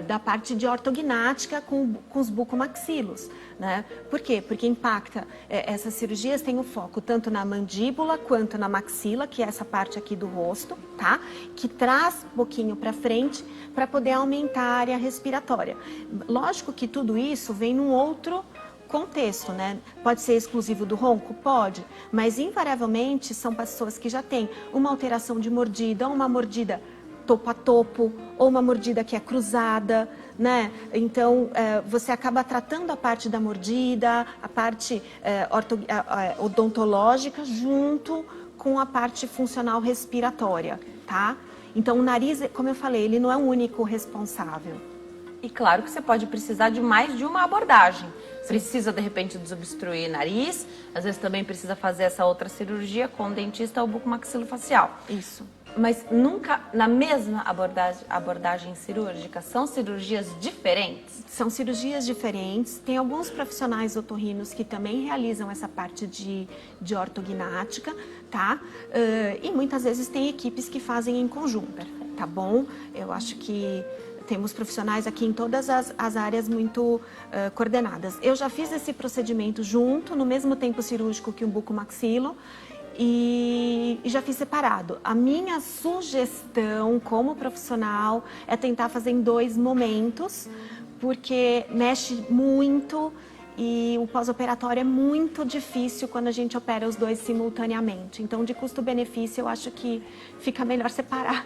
da parte de ortognática com os bucomaxilos, né? Por quê? Porque impacta, essas cirurgias têm o foco tanto na mandíbula quanto na maxila, que é essa parte aqui do rosto, tá? Que traz um pouquinho para frente para poder aumentar a área respiratória. Lógico que tudo isso vem num outro contexto, né? Pode ser exclusivo do ronco? Pode, mas invariavelmente são pessoas que já têm uma alteração de mordida, uma mordida topo a topo, ou uma mordida que é cruzada, né? Então, você acaba tratando a parte da mordida, a parte odontológica, junto com a parte funcional respiratória, tá? Então, o nariz, como eu falei, ele não é o único responsável. E claro que você pode precisar de mais de uma abordagem. Precisa, de repente, desobstruir nariz, às vezes também precisa fazer essa outra cirurgia com o dentista ou bucomaxilofacial. Isso. Mas nunca na mesma abordagem cirúrgica? São cirurgias diferentes? São cirurgias diferentes. Tem alguns profissionais otorrinos que também realizam essa parte de ortognática, tá? E muitas vezes tem equipes que fazem em conjunto, tá bom? Eu acho que temos profissionais aqui em todas as áreas muito coordenadas. Eu já fiz esse procedimento junto, no mesmo tempo cirúrgico que um bucomaxilo, e já fiz separado. A minha sugestão como profissional é tentar fazer em 2 momentos, porque mexe muito e o pós-operatório é muito difícil quando a gente opera os 2 simultaneamente. Então, de custo-benefício, eu acho que fica melhor separar.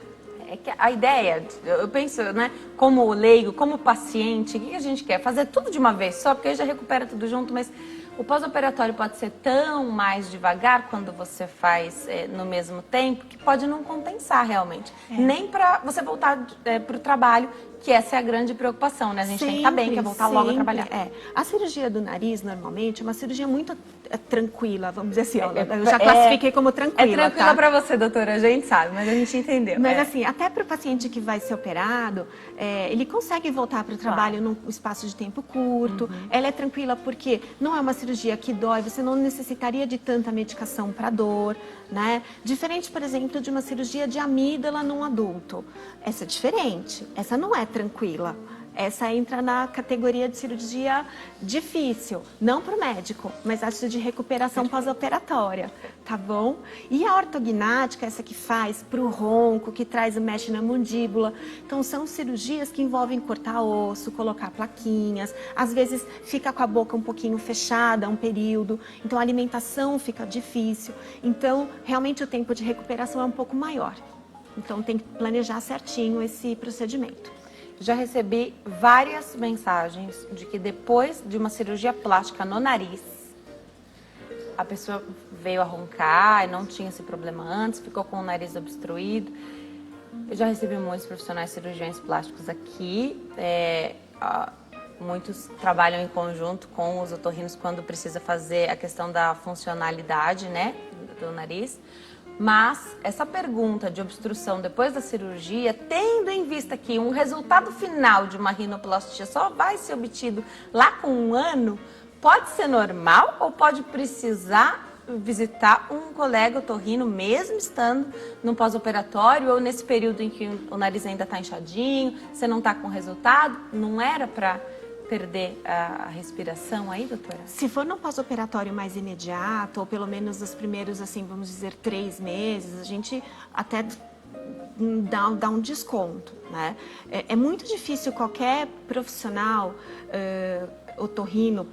É que a ideia, eu penso, né, como leigo, como paciente, o que a gente quer? Fazer tudo de uma vez só, porque aí já recupera tudo junto, mas o pós-operatório pode ser tão mais devagar quando você faz no mesmo tempo, que pode não compensar realmente. Nem para você voltar para o trabalho, que essa é a grande preocupação, né? A gente tem que estar bem, quer voltar logo a trabalhar. A cirurgia do nariz, normalmente, é uma cirurgia muito tranquila, vamos dizer assim. Eu já classifiquei como tranquila. É tranquila, tá? Para você, doutora, a gente sabe, mas a gente entendeu. Mas assim, até para o paciente que vai ser operado, ele consegue voltar para o trabalho num espaço de tempo curto. Ela é tranquila porque não é uma cirurgia que dói, você não necessitaria de tanta medicação para dor, né? Diferente, por exemplo, de uma cirurgia de amígdala num adulto. Essa é diferente, essa não é tranquila. essa entra na categoria de cirurgia difícil, não para o médico, mas acho de recuperação pós-operatória, tá bom? E a ortognática, essa que faz para o ronco, que traz o mesh na mandíbula, então são cirurgias que envolvem cortar osso, colocar plaquinhas, às vezes fica com a boca um pouquinho fechada um período, então a alimentação fica difícil, então realmente o tempo de recuperação é um pouco maior. Então tem que planejar certinho esse procedimento. Já recebi várias mensagens de que depois de uma cirurgia plástica no nariz, a pessoa veio a roncar e não tinha esse problema antes, ficou com o nariz obstruído. Eu já recebi muitos profissionais cirurgiões plásticos aqui, muitos trabalham em conjunto com os otorrinos quando precisa fazer a questão da funcionalidade, né, do nariz. Mas essa pergunta de obstrução depois da cirurgia, tendo em vista que um resultado final de uma rinoplastia só vai ser obtido lá com 1 ano, pode ser normal ou pode precisar visitar um colega otorrino mesmo estando no pós-operatório ou nesse período em que o nariz ainda está inchadinho, você não está com resultado? Não era para perder a respiração aí, doutora? Se for no pós-operatório mais imediato, ou pelo menos nos primeiros, assim, vamos dizer, 3 meses, a gente até dá um desconto, né? É muito difícil qualquer profissional otorrino,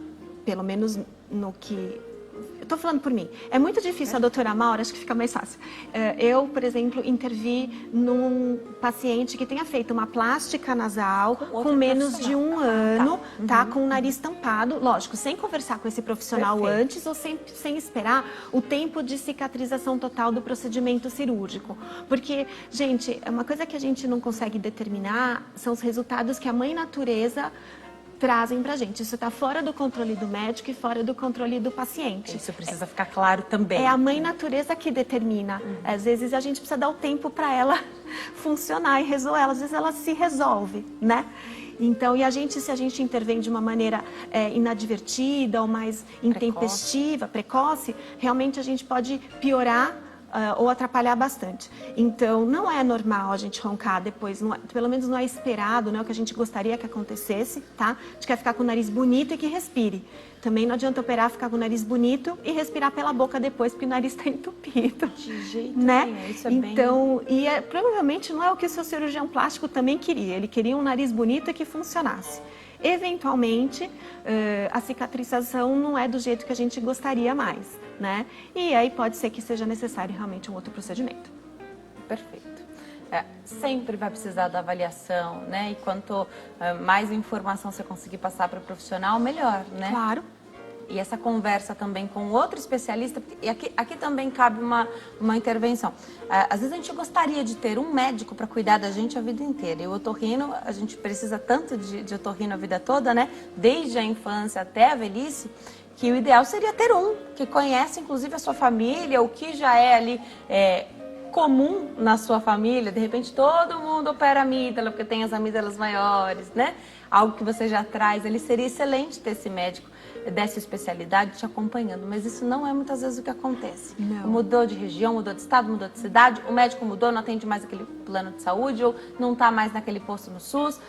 pelo menos no que... Eu tô falando por mim. É muito difícil a doutora Maura, acho que fica mais fácil. Eu, por exemplo, intervi num paciente que tenha feito uma plástica nasal com menos de 1 ano, tá? Com o nariz tampado, lógico, sem conversar com esse profissional antes ou sem esperar o tempo de cicatrização total do procedimento cirúrgico. Porque, gente, uma coisa que a gente não consegue determinar são os resultados que a mãe natureza trazem pra gente. Isso está fora do controle do médico e fora do controle do paciente. Isso precisa ficar claro também. É a mãe natureza que determina. Às vezes a gente precisa dar o tempo para ela funcionar e resolver. Às vezes ela se resolve, né? Então, se a gente intervém de uma maneira inadvertida ou mais intempestiva, precoce, realmente a gente pode piorar ou atrapalhar bastante. Então, não é normal a gente roncar depois, pelo menos não é esperado, não é o que a gente gostaria que acontecesse, tá? A gente quer ficar com o nariz bonito e que respire. Também não adianta operar, ficar com o nariz bonito e respirar pela boca depois, porque o nariz está entupido. De jeito né? nenhum, isso é então, provavelmente não é o que o seu cirurgião plástico também queria. Ele queria um nariz bonito e que funcionasse. Eventualmente, a cicatrização não é do jeito que a gente gostaria mais, né? E aí pode ser que seja necessário realmente um outro procedimento. Perfeito. Sempre vai precisar da avaliação, né? E quanto mais informação você conseguir passar para o profissional, melhor, né? Claro. E essa conversa também com outro especialista, e aqui também cabe uma intervenção. Às vezes a gente gostaria de ter um médico para cuidar da gente a vida inteira. E o otorrino, a gente precisa tanto de otorrino a vida toda, né? Desde a infância até a velhice, que o ideal seria ter um que conhece inclusive a sua família, o que já é ali comum na sua família. De repente todo mundo opera amígdala porque tem as amígdalas maiores, né? Algo que você já traz. Ele seria excelente ter esse médico dessa especialidade te acompanhando, mas isso não é muitas vezes o que acontece. Não. Mudou de região, mudou de estado, mudou de cidade, o médico mudou, não atende mais aquele plano de saúde ou não está mais naquele posto no SUS.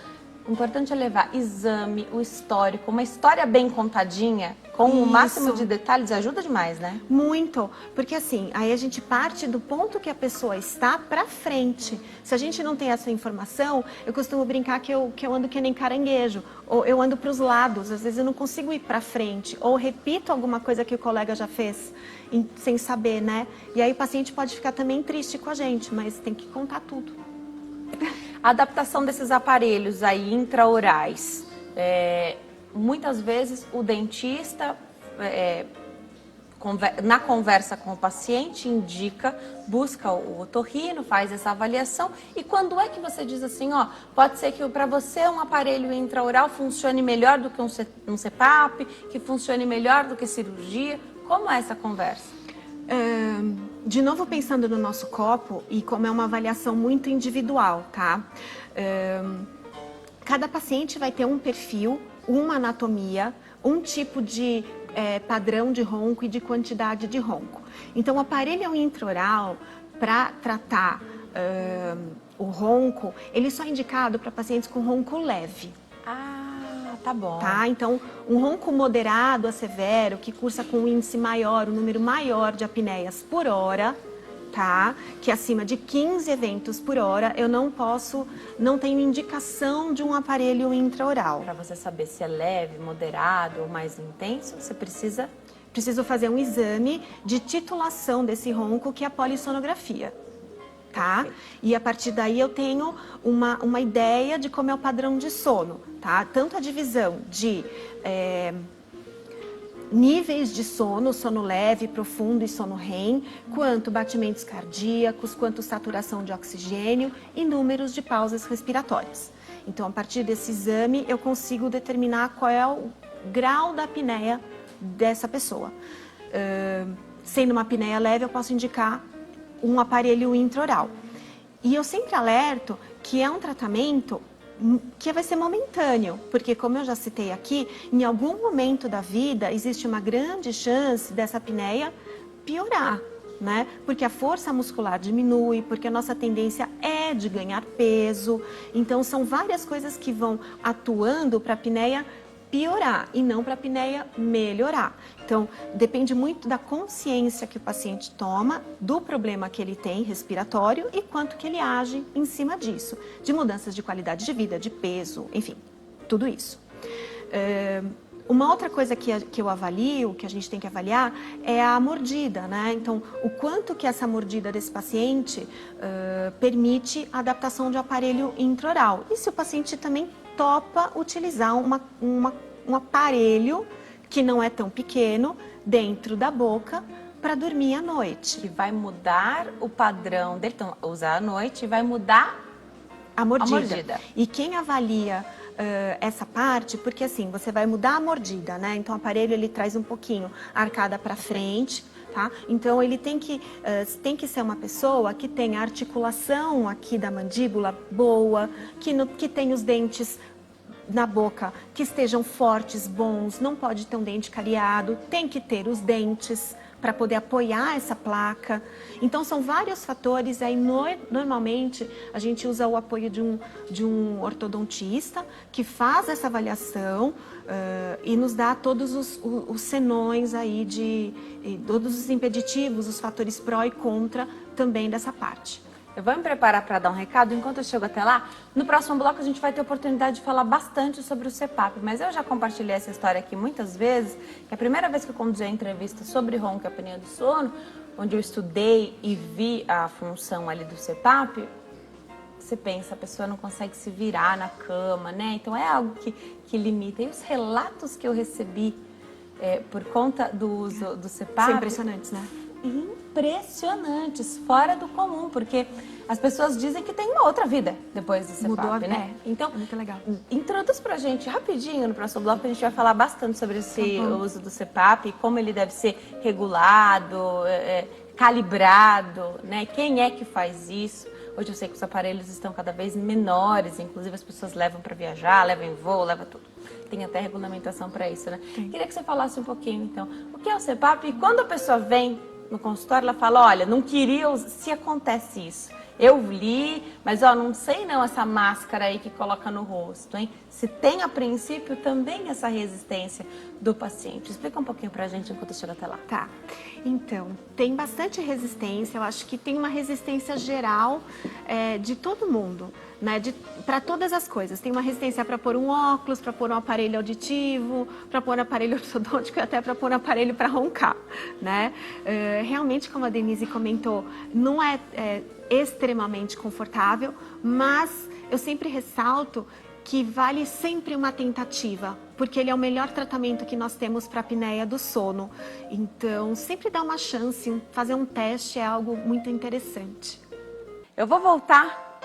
O importante é levar exame, o histórico, uma história bem contadinha, com o máximo de detalhes, ajuda demais, né? Muito, porque assim, aí a gente parte do ponto que a pessoa está pra frente. Se a gente não tem essa informação, eu costumo brincar que eu ando que nem caranguejo, ou eu ando pros lados, às vezes eu não consigo ir pra frente, ou repito alguma coisa que o colega já fez, sem saber, né? E aí o paciente pode ficar também triste com a gente, mas tem que contar tudo. A adaptação desses aparelhos aí intraorais, muitas vezes o dentista, na conversa com o paciente, busca o otorrino, faz essa avaliação. E quando é que você diz assim, ó, pode ser que para você um aparelho intraoral funcione melhor do que um CPAP, que funcione melhor do que cirurgia? Como é essa conversa? De novo, pensando no nosso copo, e como é uma avaliação muito individual, tá? Cada paciente vai ter um perfil, uma anatomia, um tipo de padrão de ronco e de quantidade de ronco. Então, o aparelho intraoral, para tratar o ronco, ele só é indicado para pacientes com ronco leve. Tá bom. Tá? Então, um ronco moderado a severo, que cursa com um índice maior, um número maior de apneias por hora, tá? Que acima de 15 eventos por hora, eu não tenho indicação de um aparelho intraoral. Para você saber se é leve, moderado ou mais intenso, você Preciso fazer um exame de titulação desse ronco, que é a polissonografia. Tá? E a partir daí eu tenho uma ideia de como é o padrão de sono, tá? Tanto a divisão de níveis de sono leve, profundo e sono REM, quanto batimentos cardíacos, quanto saturação de oxigênio e números de pausas respiratórias. Então, a partir desse exame, eu consigo determinar qual é o grau da apneia dessa pessoa. Sendo uma apneia leve, eu posso indicar um aparelho intraoral. E eu sempre alerto que é um tratamento que vai ser momentâneo, porque como eu já citei aqui, em algum momento da vida existe uma grande chance dessa apneia piorar, né? Porque a força muscular diminui, porque a nossa tendência é de ganhar peso. Então são várias coisas que vão atuando para a apneia piorar e não para a apneia melhorar. Então, depende muito da consciência que o paciente toma, do problema que ele tem respiratório e quanto que ele age em cima disso, de mudanças de qualidade de vida, de peso, enfim, tudo isso. Uma outra coisa que eu avalio, que a gente tem que avaliar, é a mordida, né? Então, o quanto que essa mordida desse paciente permite a adaptação de um aparelho intraoral. E se o paciente também topa utilizar um aparelho que não é tão pequeno dentro da boca para dormir à noite. Que vai mudar o padrão dele, então usar à noite e vai mudar a mordida. E quem avalia essa parte, porque assim, você vai mudar a mordida, né? Então o aparelho ele traz um pouquinho a arcada para frente, tá? Então ele tem que ser uma pessoa que tenha a articulação aqui da mandíbula boa, que tenha os dentes na boca que estejam fortes, bons, não pode ter um dente cariado, tem que ter os dentes para poder apoiar essa placa. Então são vários fatores, aí normalmente a gente usa o apoio de um ortodontista que faz essa avaliação e nos dá todos os senões aí todos os impeditivos, os fatores pró e contra também dessa parte. Eu vou me preparar para dar um recado. Enquanto eu chego até lá, no próximo bloco a gente vai ter oportunidade de falar bastante sobre o CPAP, mas eu já compartilhei essa história aqui muitas vezes, que a primeira vez que eu conduzi a entrevista sobre ronco e apneia do sono, onde eu estudei e vi a função ali do CPAP, você pensa, a pessoa não consegue se virar na cama, né? Então é algo que limita. E os relatos que eu recebi por conta do uso do CPAP... São impressionantes, né? Impressionantes, fora do comum, porque as pessoas dizem que tem uma outra vida depois do CPAP, Mudou a né? Então, é muito legal. Introduz pra gente rapidinho no próximo bloco, a gente vai falar bastante sobre esse uso do CPAP, como ele deve ser regulado, calibrado, né? Quem é que faz isso? Hoje eu sei que os aparelhos estão cada vez menores, inclusive as pessoas levam para viajar, levam em voo, levam tudo. Tem até regulamentação para isso, né? Sim. Queria que você falasse um pouquinho, então, o que é o CPAP e quando a pessoa vem no consultório, ela fala, olha, não queria usar, se acontece isso. Eu li, mas ó, não sei não essa máscara aí que coloca no rosto, hein? Se tem a princípio também essa resistência do paciente. Explica um pouquinho pra gente enquanto eu chego até lá. Tá, então, tem bastante resistência, eu acho que tem uma resistência geral de todo mundo, né? Para todas as coisas. Tem uma resistência para pôr um óculos, para pôr um aparelho auditivo, para pôr um aparelho ortodôntico e até para pôr um aparelho para roncar, né? Realmente, como a Denise comentou, não é extremamente confortável, mas eu sempre ressalto que vale sempre uma tentativa, porque ele é o melhor tratamento que nós temos para a apneia do sono. Então, sempre dá uma chance, fazer um teste é algo muito interessante. Eu vou voltar.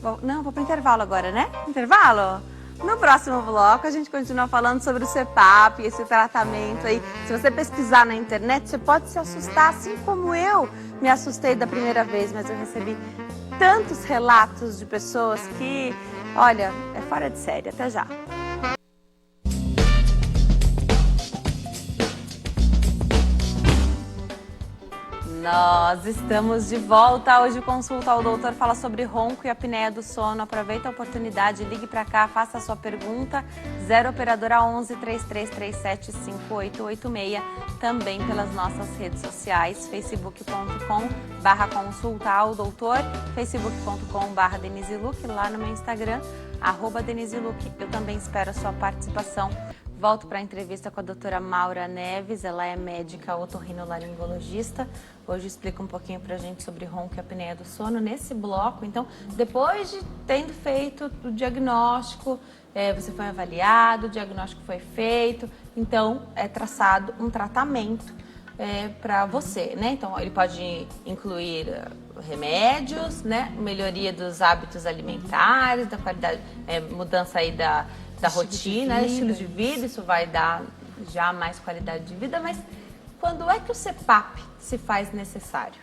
Vou para o intervalo agora, né? Intervalo? No próximo bloco a gente continua falando sobre o CPAP, esse tratamento aí. Se você pesquisar na internet, você pode se assustar, assim como eu me assustei da primeira vez, mas eu recebi tantos relatos de pessoas que, olha, é fora de série. Até já. Nós estamos de volta. Hoje o Consulta ao Doutor fala sobre ronco e apneia do sono. Aproveita a oportunidade, ligue para cá, faça a sua pergunta. 0 operadora 11 3337 5886. Também pelas nossas redes sociais, facebook.com/consulta ao doutor, facebook.com/Denise Luque, lá no meu Instagram, @Denise Luque. Eu também espero a sua participação. Volto para a entrevista com a doutora Maura Neves, ela é médica otorrinolaringologista. Hoje explica um pouquinho para a gente sobre ronco e apneia do sono nesse bloco. Então, depois de tendo feito o diagnóstico, você foi avaliado, o diagnóstico foi feito, então é traçado um tratamento para você, né? Então, ele pode incluir remédios, né? Melhoria dos hábitos alimentares, da qualidade, mudança aí da rotina, estilo de vida, isso vai dar já mais qualidade de vida, mas quando é que o CPAP se faz necessário?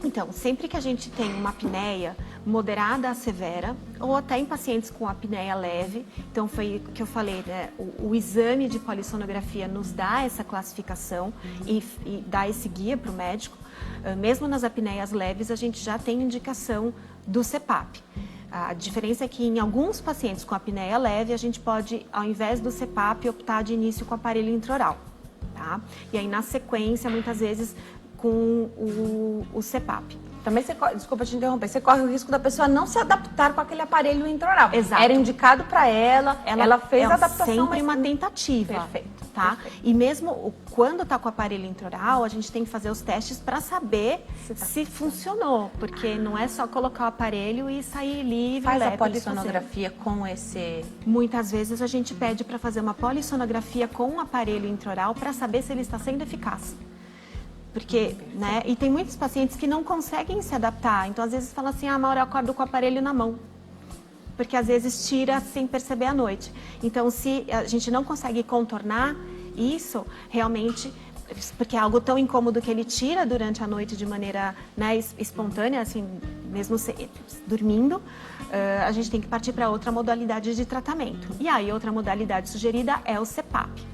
Então, sempre que a gente tem uma apneia moderada a severa, ou até em pacientes com apneia leve, então foi o que eu falei, né? O exame de polissonografia nos dá essa classificação e dá esse guia para o médico. Mesmo nas apneias leves, a gente já tem indicação do CPAP. A diferença é que em alguns pacientes com apneia leve, a gente pode, ao invés do CPAP, optar de início com o aparelho intraoral, tá? E aí, na sequência, muitas vezes, com o CPAP. Também desculpa te interromper, você corre o risco da pessoa não se adaptar com aquele aparelho intraoral. Exato. Era indicado para ela fez a adaptação. Sempre uma tentativa. Perfeito. Tá? Perfeito. E mesmo quando está com o aparelho intraoral, a gente tem que fazer os testes para saber se funcionou, porque não é só colocar o aparelho e sair livre. Faz a polissonografia com esse... Muitas vezes a gente pede para fazer uma polissonografia com o aparelho intraoral para saber se ele está sendo eficaz. Porque, né, e tem muitos pacientes que não conseguem se adaptar, então às vezes falam assim, Maura, eu acordo com o aparelho na mão. Porque às vezes tira sem perceber à noite. Então, se a gente não consegue contornar isso, realmente, porque é algo tão incômodo que ele tira durante a noite de maneira, né, espontânea, assim, mesmo dormindo, a gente tem que partir para outra modalidade de tratamento. E aí, outra modalidade sugerida é o CPAP.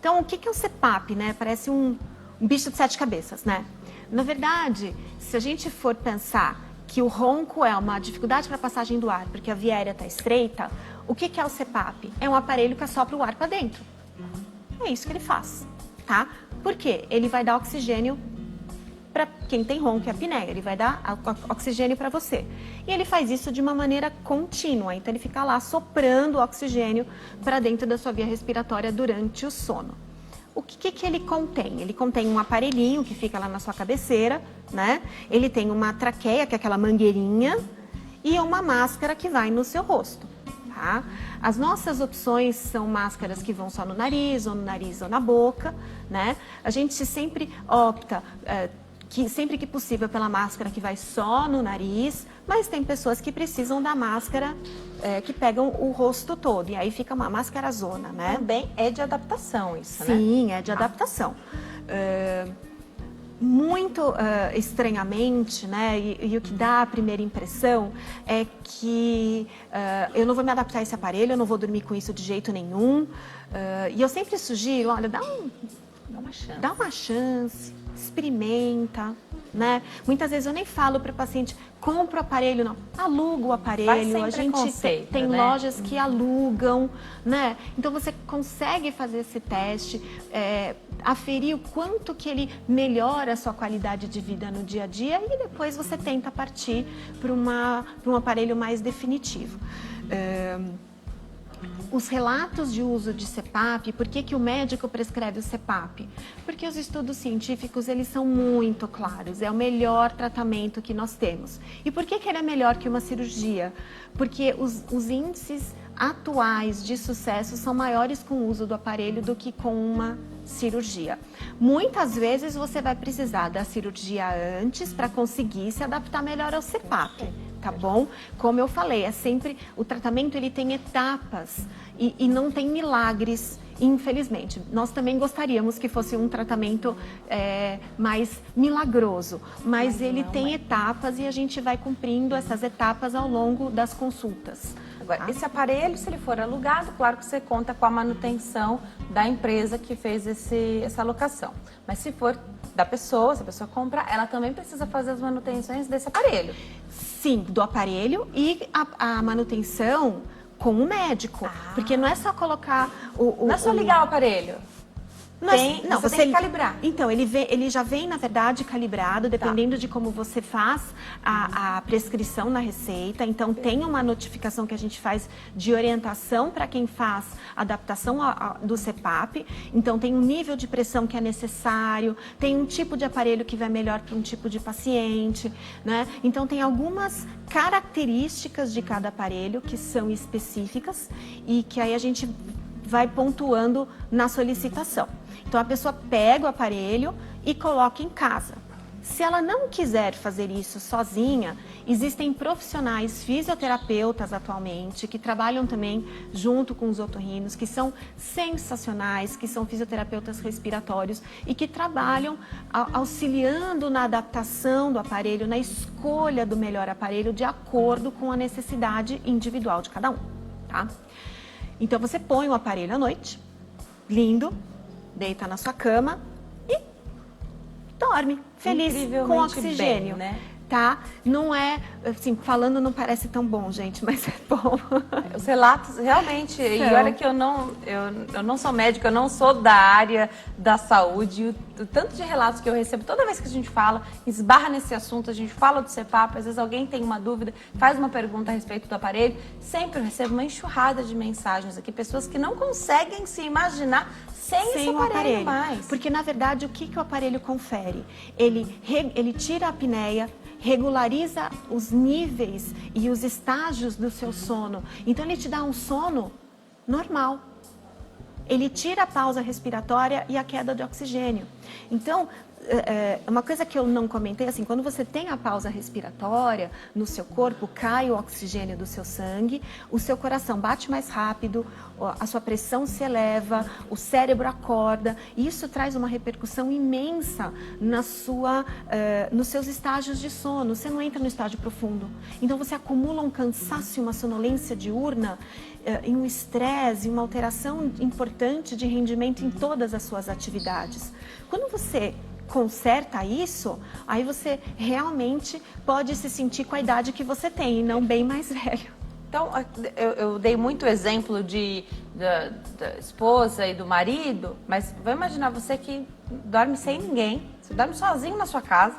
Então, o que é o CPAP, né? Parece um bicho de 7 cabeças, né? Na verdade, se a gente for pensar que o ronco é uma dificuldade para a passagem do ar, porque a via aérea está estreita, o que é o CPAP? É um aparelho que assopra o ar para dentro. É isso que ele faz, tá? Por quê? Ele vai dar oxigênio para quem tem ronco e apneia, ele vai dar oxigênio para você. E ele faz isso de uma maneira contínua, então ele fica lá soprando oxigênio para dentro da sua via respiratória durante o sono. O que ele contém? Ele contém um aparelhinho que fica lá na sua cabeceira, né? Ele tem uma traqueia, que é aquela mangueirinha, e uma máscara que vai no seu rosto, tá? As nossas opções são máscaras que vão só no nariz ou na boca, né? A gente sempre opta, sempre que possível, pela máscara que vai só no nariz, mas tem pessoas que precisam da máscara que pegam o rosto todo, e aí fica uma máscara zona, né? Também é de adaptação isso, né? Sim, é de adaptação. Muito estranhamente, né, e o que dá a primeira impressão é que eu não vou me adaptar a esse aparelho, eu não vou dormir com isso de jeito nenhum, e eu sempre sugiro, olha, dá uma chance, experimenta, né? Muitas vezes eu nem falo para o paciente, compra o aparelho, não, aluga o aparelho, a gente tem né? lojas que alugam, né? Então você consegue fazer esse teste, aferir o quanto que ele melhora a sua qualidade de vida no dia a dia e depois você tenta partir para um aparelho mais definitivo. Os relatos de uso de CPAP, por que o médico prescreve o CPAP? Porque os estudos científicos, eles são muito claros, é o melhor tratamento que nós temos. E por que ele é melhor que uma cirurgia? Porque os índices atuais de sucesso são maiores com o uso do aparelho do que com uma cirurgia. Muitas vezes você vai precisar da cirurgia antes para conseguir se adaptar melhor ao CPAP. Tá bom? Como eu falei, o tratamento ele tem etapas e não tem milagres, infelizmente. Nós também gostaríamos que fosse um tratamento mais milagroso, mas ele tem etapas e a gente vai cumprindo essas etapas ao longo das consultas. Agora, esse aparelho, se ele for alugado, claro que você conta com a manutenção da empresa que fez essa alocação. Mas se for da pessoa, se a pessoa compra, ela também precisa fazer as manutenções desse aparelho. Sim, do aparelho e a manutenção com o médico. Porque não é só colocar Não é só ligar o aparelho. Você tem que calibrar. Então, ele já vem, na verdade, calibrado, dependendo de como você faz a prescrição na receita. Então, tem uma notificação que a gente faz de orientação para quem faz adaptação do CPAP. Então, tem um nível de pressão que é necessário, tem um tipo de aparelho que vai melhor para um tipo de paciente, né? Então, tem algumas características de cada aparelho que são específicas e que aí a gente vai pontuando na solicitação. Então, a pessoa pega o aparelho e coloca em casa. Se ela não quiser fazer isso sozinha, existem profissionais fisioterapeutas atualmente que trabalham também junto com os otorrinos, que são sensacionais, que são fisioterapeutas respiratórios e que trabalham auxiliando na adaptação do aparelho, na escolha do melhor aparelho de acordo com a necessidade individual de cada um, tá? Então, você põe o aparelho à noite, lindo, deita na sua cama e dorme, feliz, com oxigênio, bem, né? Tá? Não é, assim, falando não parece tão bom, gente, mas é bom. Os relatos, realmente, e olha que eu não sou médica, eu não sou da área da saúde, o tanto de relatos que eu recebo, toda vez que a gente fala, esbarra nesse assunto, a gente fala do CPAP, às vezes alguém tem uma dúvida, faz uma pergunta a respeito do aparelho, sempre eu recebo uma enxurrada de mensagens aqui, pessoas que não conseguem se imaginar sem esse aparelho mais. Porque, na verdade, o que o aparelho confere? Ele tira a apneia, regulariza os níveis e os estágios do seu sono. Então, ele te dá um sono normal. Ele tira a pausa respiratória e a queda de oxigênio. Então, uma coisa que eu não comentei, assim, quando você tem a pausa respiratória no seu corpo, cai o oxigênio do seu sangue, o seu coração bate mais rápido, a sua pressão se eleva, o cérebro acorda, e isso traz uma repercussão imensa nos seus estágios de sono. Você não entra no estágio profundo. Então, você acumula um cansaço e uma sonolência diurna, e um estresse, uma alteração importante de rendimento em todas as suas atividades. Quando você conserta isso, aí você realmente pode se sentir com a idade que você tem e não bem mais velho. Então, eu dei muito exemplo da esposa e do marido, mas vai imaginar você que dorme sem ninguém, você dorme sozinho na sua casa,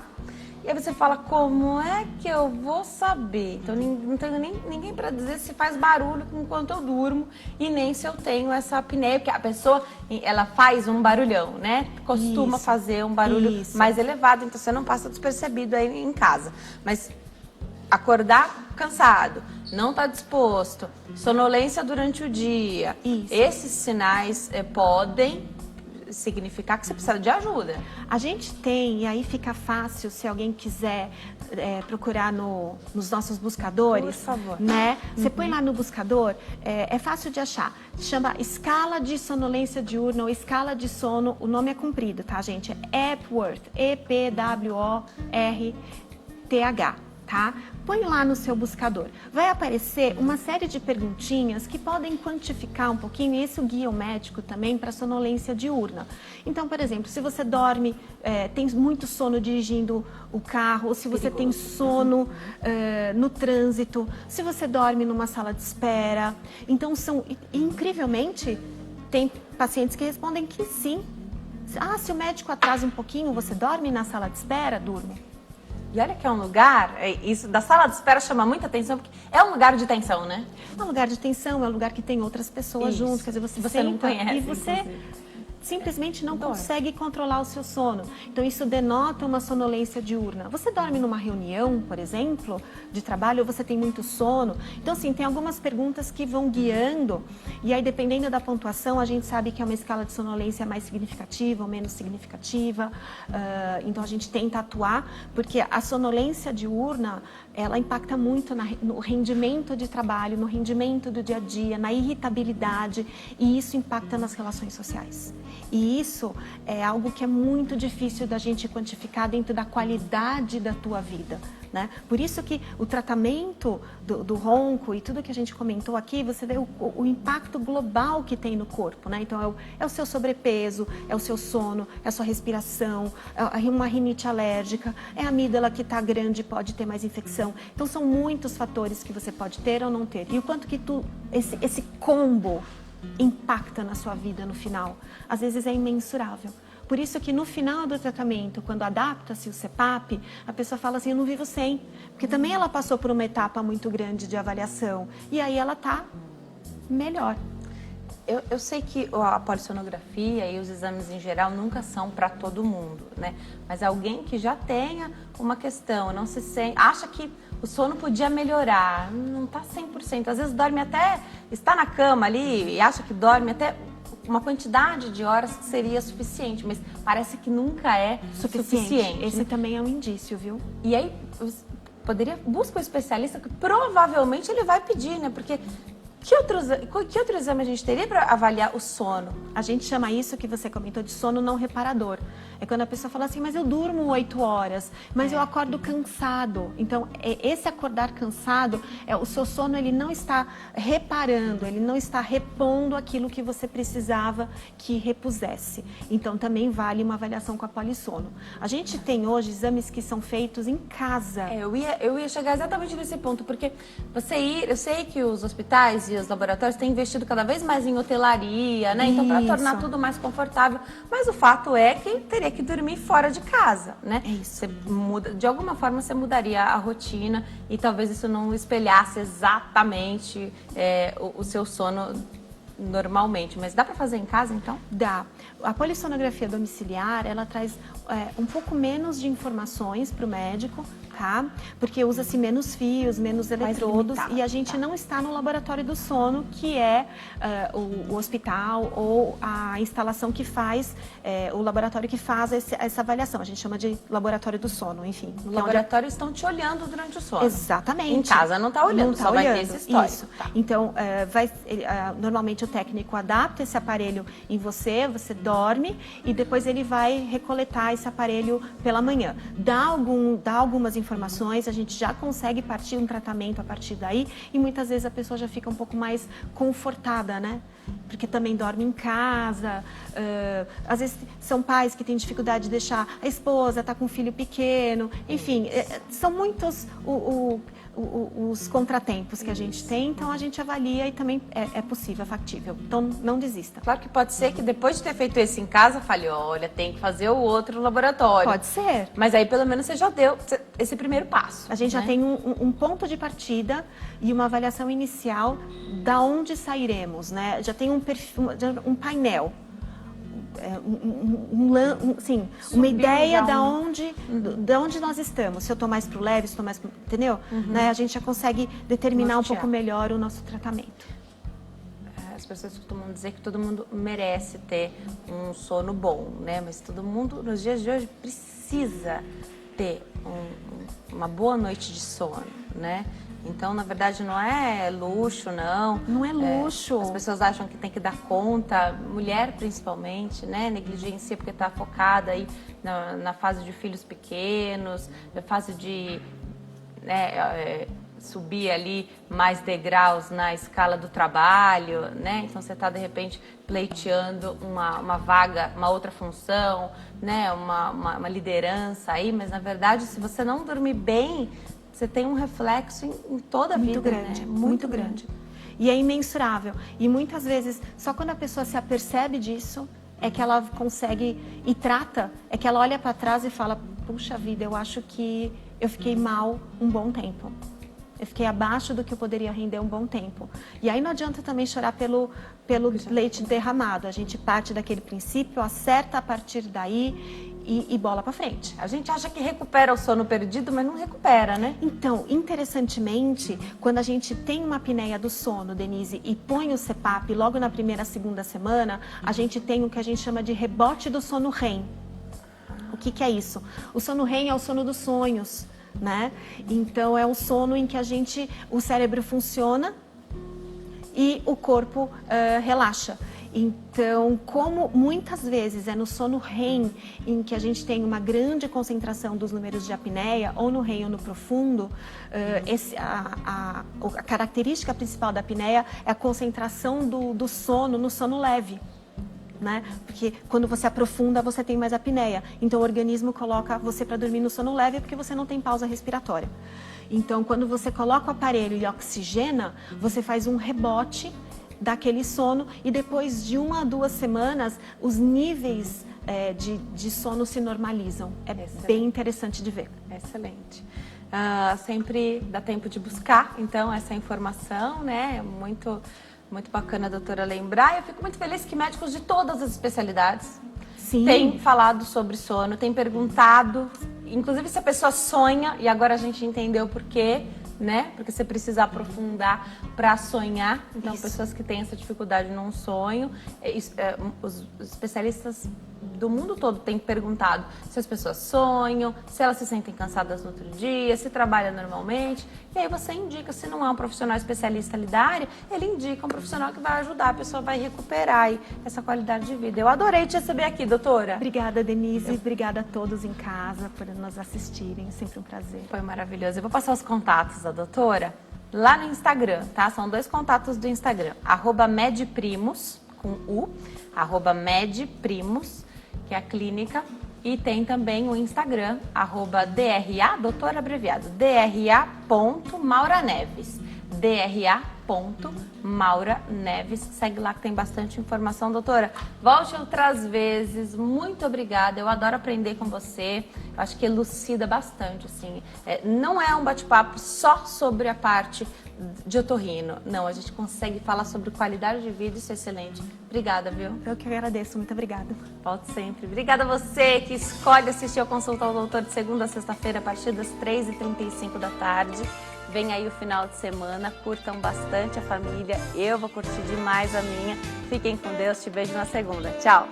e aí você fala, como é que eu vou saber? Então, não tenho ninguém para dizer se faz barulho enquanto eu durmo e nem se eu tenho essa apneia, porque a pessoa, ela faz um barulhão, né? Costuma fazer um barulho mais elevado, então você não passa despercebido aí em casa. Mas acordar cansado, não tá disposto, sonolência durante o dia, esses sinais podem significar que você precisa de ajuda. A gente tem, e aí fica fácil se alguém quiser procurar nos nossos buscadores. Por favor. Né? Você põe lá no buscador, é fácil de achar. Chama escala de sonolência diurna ou escala de sono, o nome é comprido, tá, gente? É Epworth, EPWORTH. Tá? Põe lá no seu buscador. Vai aparecer uma série de perguntinhas que podem quantificar um pouquinho, e esse guia o médico também para sonolência diurna. Então, por exemplo, se você dorme, tem muito sono dirigindo o carro, ou se você tem sono no trânsito, se você dorme numa sala de espera. Então, incrivelmente, tem pacientes que respondem que sim. Se o médico atrasa um pouquinho, você dorme na sala de espera? Durmo. E olha que é um lugar, isso da sala de espera chama muita atenção, porque é um lugar de tensão, né? É um lugar de tensão, é um lugar que tem outras pessoas junto, quer dizer, você não conhece, e você simplesmente não consegue controlar o seu sono. Então, isso denota uma sonolência diurna. Você dorme numa reunião, por exemplo, de trabalho, ou você tem muito sono? Então, assim, tem algumas perguntas que vão guiando, e aí, dependendo da pontuação, a gente sabe que é uma escala de sonolência mais significativa ou menos significativa. Então, a gente tenta atuar, porque a sonolência diurna, ela impacta muito no rendimento de trabalho, no rendimento do dia a dia, na irritabilidade, e isso impacta nas relações sociais. E isso é algo que é muito difícil da gente quantificar dentro da qualidade da tua vida, né? Por isso que o tratamento do ronco e tudo que a gente comentou aqui, você vê o impacto global que tem no corpo, né? Então é o seu sobrepeso, é o seu sono, é a sua respiração, é uma rinite alérgica, é a amígdala que está grande, pode ter mais infecção. Então são muitos fatores que você pode ter ou não ter. E o quanto que esse combo impacta na sua vida no final, às vezes é imensurável. Por isso que no final do tratamento, quando adapta-se o CPAP, a pessoa fala assim, eu não vivo sem. Porque também ela passou por uma etapa muito grande de avaliação. E aí ela está melhor. Eu sei que a polissonografia e os exames em geral nunca são para todo mundo, né? Mas alguém que já tenha uma questão, não se sente, acha que o sono podia melhorar, não está 100%. Às vezes dorme até, está na cama ali e acha que dorme até uma quantidade de horas que seria suficiente, mas parece que nunca é suficiente. Esse também é um indício, viu? E aí, busca um especialista que provavelmente ele vai pedir, né? Porque que outro exame a gente teria para avaliar o sono? A gente chama isso que você comentou de sono não reparador. É quando a pessoa fala assim, mas eu durmo 8 horas, mas eu acordo cansado. Então, esse acordar cansado, o seu sono ele não está reparando, ele não está repondo aquilo que você precisava que repusesse. Então, também vale uma avaliação com a polissono. A gente tem hoje exames que são feitos em casa. Eu ia chegar exatamente nesse ponto, porque eu sei que os hospitais e os laboratórios têm investido cada vez mais em hotelaria, né? Então, para tornar tudo mais confortável. Mas o fato é que teria que dormir fora de casa, né? É isso. Você muda, de alguma forma você mudaria a rotina e talvez isso não espelhasse exatamente o seu sono normalmente. Mas dá para fazer em casa, então? Dá. A polissonografia domiciliar, ela traz um pouco menos de informações para o médico, tá? Porque usa-se menos fios, menos eletrodos e a gente não está no laboratório do sono, que é o hospital ou a instalação que faz, o laboratório que faz essa avaliação. A gente chama de laboratório do sono, enfim. No laboratório estão te olhando durante o sono. Exatamente. Em casa não está olhando, só vai ter esse histórico. Isso. Tá. Então, normalmente o técnico adapta esse aparelho em você dorme e depois ele vai recoletar esse aparelho pela manhã. Dá algumas informações, a gente já consegue partir um tratamento a partir daí e muitas vezes a pessoa já fica um pouco mais confortada, né? Porque também dorme em casa, às vezes são pais que têm dificuldade de deixar a esposa, tá com um filho pequeno, enfim, são muitos os contratempos que a gente tem, então a gente avalia e também é possível, é factível. Então não desista. Claro que pode ser que depois de ter feito esse em casa, fale, olha, tem que fazer o outro no laboratório. Pode ser. Mas aí pelo menos você já deu esse primeiro passo. A gente já tem um ponto de partida e uma avaliação inicial da onde sairemos, né? Já tem um painel. Uma ideia de onde nós estamos. Se eu estou mais para o leve, se eu estou mais pro, entendeu? Né? A gente já consegue determinar um pouco melhor o nosso tratamento. As pessoas costumam dizer que todo mundo merece ter um sono bom, né? Mas todo mundo, nos dias de hoje, precisa ter uma boa noite de sono, né? Então, na verdade, não é luxo, não. Não é luxo. As pessoas acham que tem que dar conta, mulher principalmente, né? Negligencia porque está focada aí na fase de filhos pequenos, na fase de subir ali mais degraus na escala do trabalho, né? Então, você está, de repente, pleiteando uma vaga, uma outra função, né? Uma liderança aí, mas, na verdade, se você não dormir bem, você tem um reflexo em toda a vida, grande, né? Muito grande. E é imensurável. E muitas vezes, só quando a pessoa se apercebe disso, é que ela consegue e trata, é que ela olha para trás e fala, puxa vida, eu acho que eu fiquei mal um bom tempo. Eu fiquei abaixo do que eu poderia render um bom tempo. E aí não adianta também chorar pelo leite derramado. A gente parte daquele princípio, acerta a partir daí e bola para frente. A gente acha que recupera o sono perdido, mas não recupera, né? Então, interessantemente, quando a gente tem uma apneia do sono, Denise, e põe o CPAP logo na primeira, segunda semana, a gente tem o que a gente chama de rebote do sono REM. O que é isso? O sono REM é o sono dos sonhos, né? Então, é o sono em que o cérebro funciona e o corpo relaxa. Então, como muitas vezes é no sono REM em que a gente tem uma grande concentração dos números de apneia, ou no REM ou no profundo, a característica principal da apneia é a concentração do sono no sono leve. Né? Porque quando você aprofunda, você tem mais apneia. Então, o organismo coloca você para dormir no sono leve porque você não tem pausa respiratória. Então, quando você coloca o aparelho e oxigena, você faz um rebote daquele sono e depois de 1 a 2 semanas, os níveis de sono se normalizam. É bem interessante de ver. Excelente. Sempre dá tempo de buscar, então, essa informação, né? Muito bacana a doutora lembrar. Eu fico muito feliz que médicos de todas as especialidades têm falado sobre sono, têm perguntado, inclusive se a pessoa sonha, e agora a gente entendeu por quê, né? Porque você precisa aprofundar para sonhar. Então, pessoas que têm essa dificuldade num sonho, os especialistas do mundo todo têm perguntado se as pessoas sonham, se elas se sentem cansadas no outro dia, se trabalham normalmente. E aí você indica, se não é um profissional especialista ali da área, ele indica um profissional que vai ajudar, a pessoa vai recuperar aí essa qualidade de vida. Eu adorei te receber aqui, doutora. Obrigada, Denise. Obrigada a todos em casa por nos assistirem. Sempre um prazer. Foi maravilhoso. Eu vou passar os contatos da doutora lá no Instagram, tá? São 2 contatos do Instagram. @medprimos, com U, @medprimos, que é a clínica, e tem também o Instagram, @DRA, doutora abreviado, DRA.mauraneves, DRA.mauraneves, segue lá que tem bastante informação, doutora. Volte outras vezes, muito obrigada, eu adoro aprender com você, eu acho que elucida bastante, assim, não é um bate-papo só sobre a parte de otorrino, não, a gente consegue falar sobre qualidade de vida, isso é excelente. Obrigada, viu? Eu que agradeço, muito obrigada. Volte sempre. Obrigada a você que escolhe assistir ao Consulta ao Doutor de segunda a sexta-feira a partir das 3h35 da tarde. Vem aí o final de semana, curtam bastante a família, eu vou curtir demais a minha. Fiquem com Deus, te vejo na segunda. Tchau!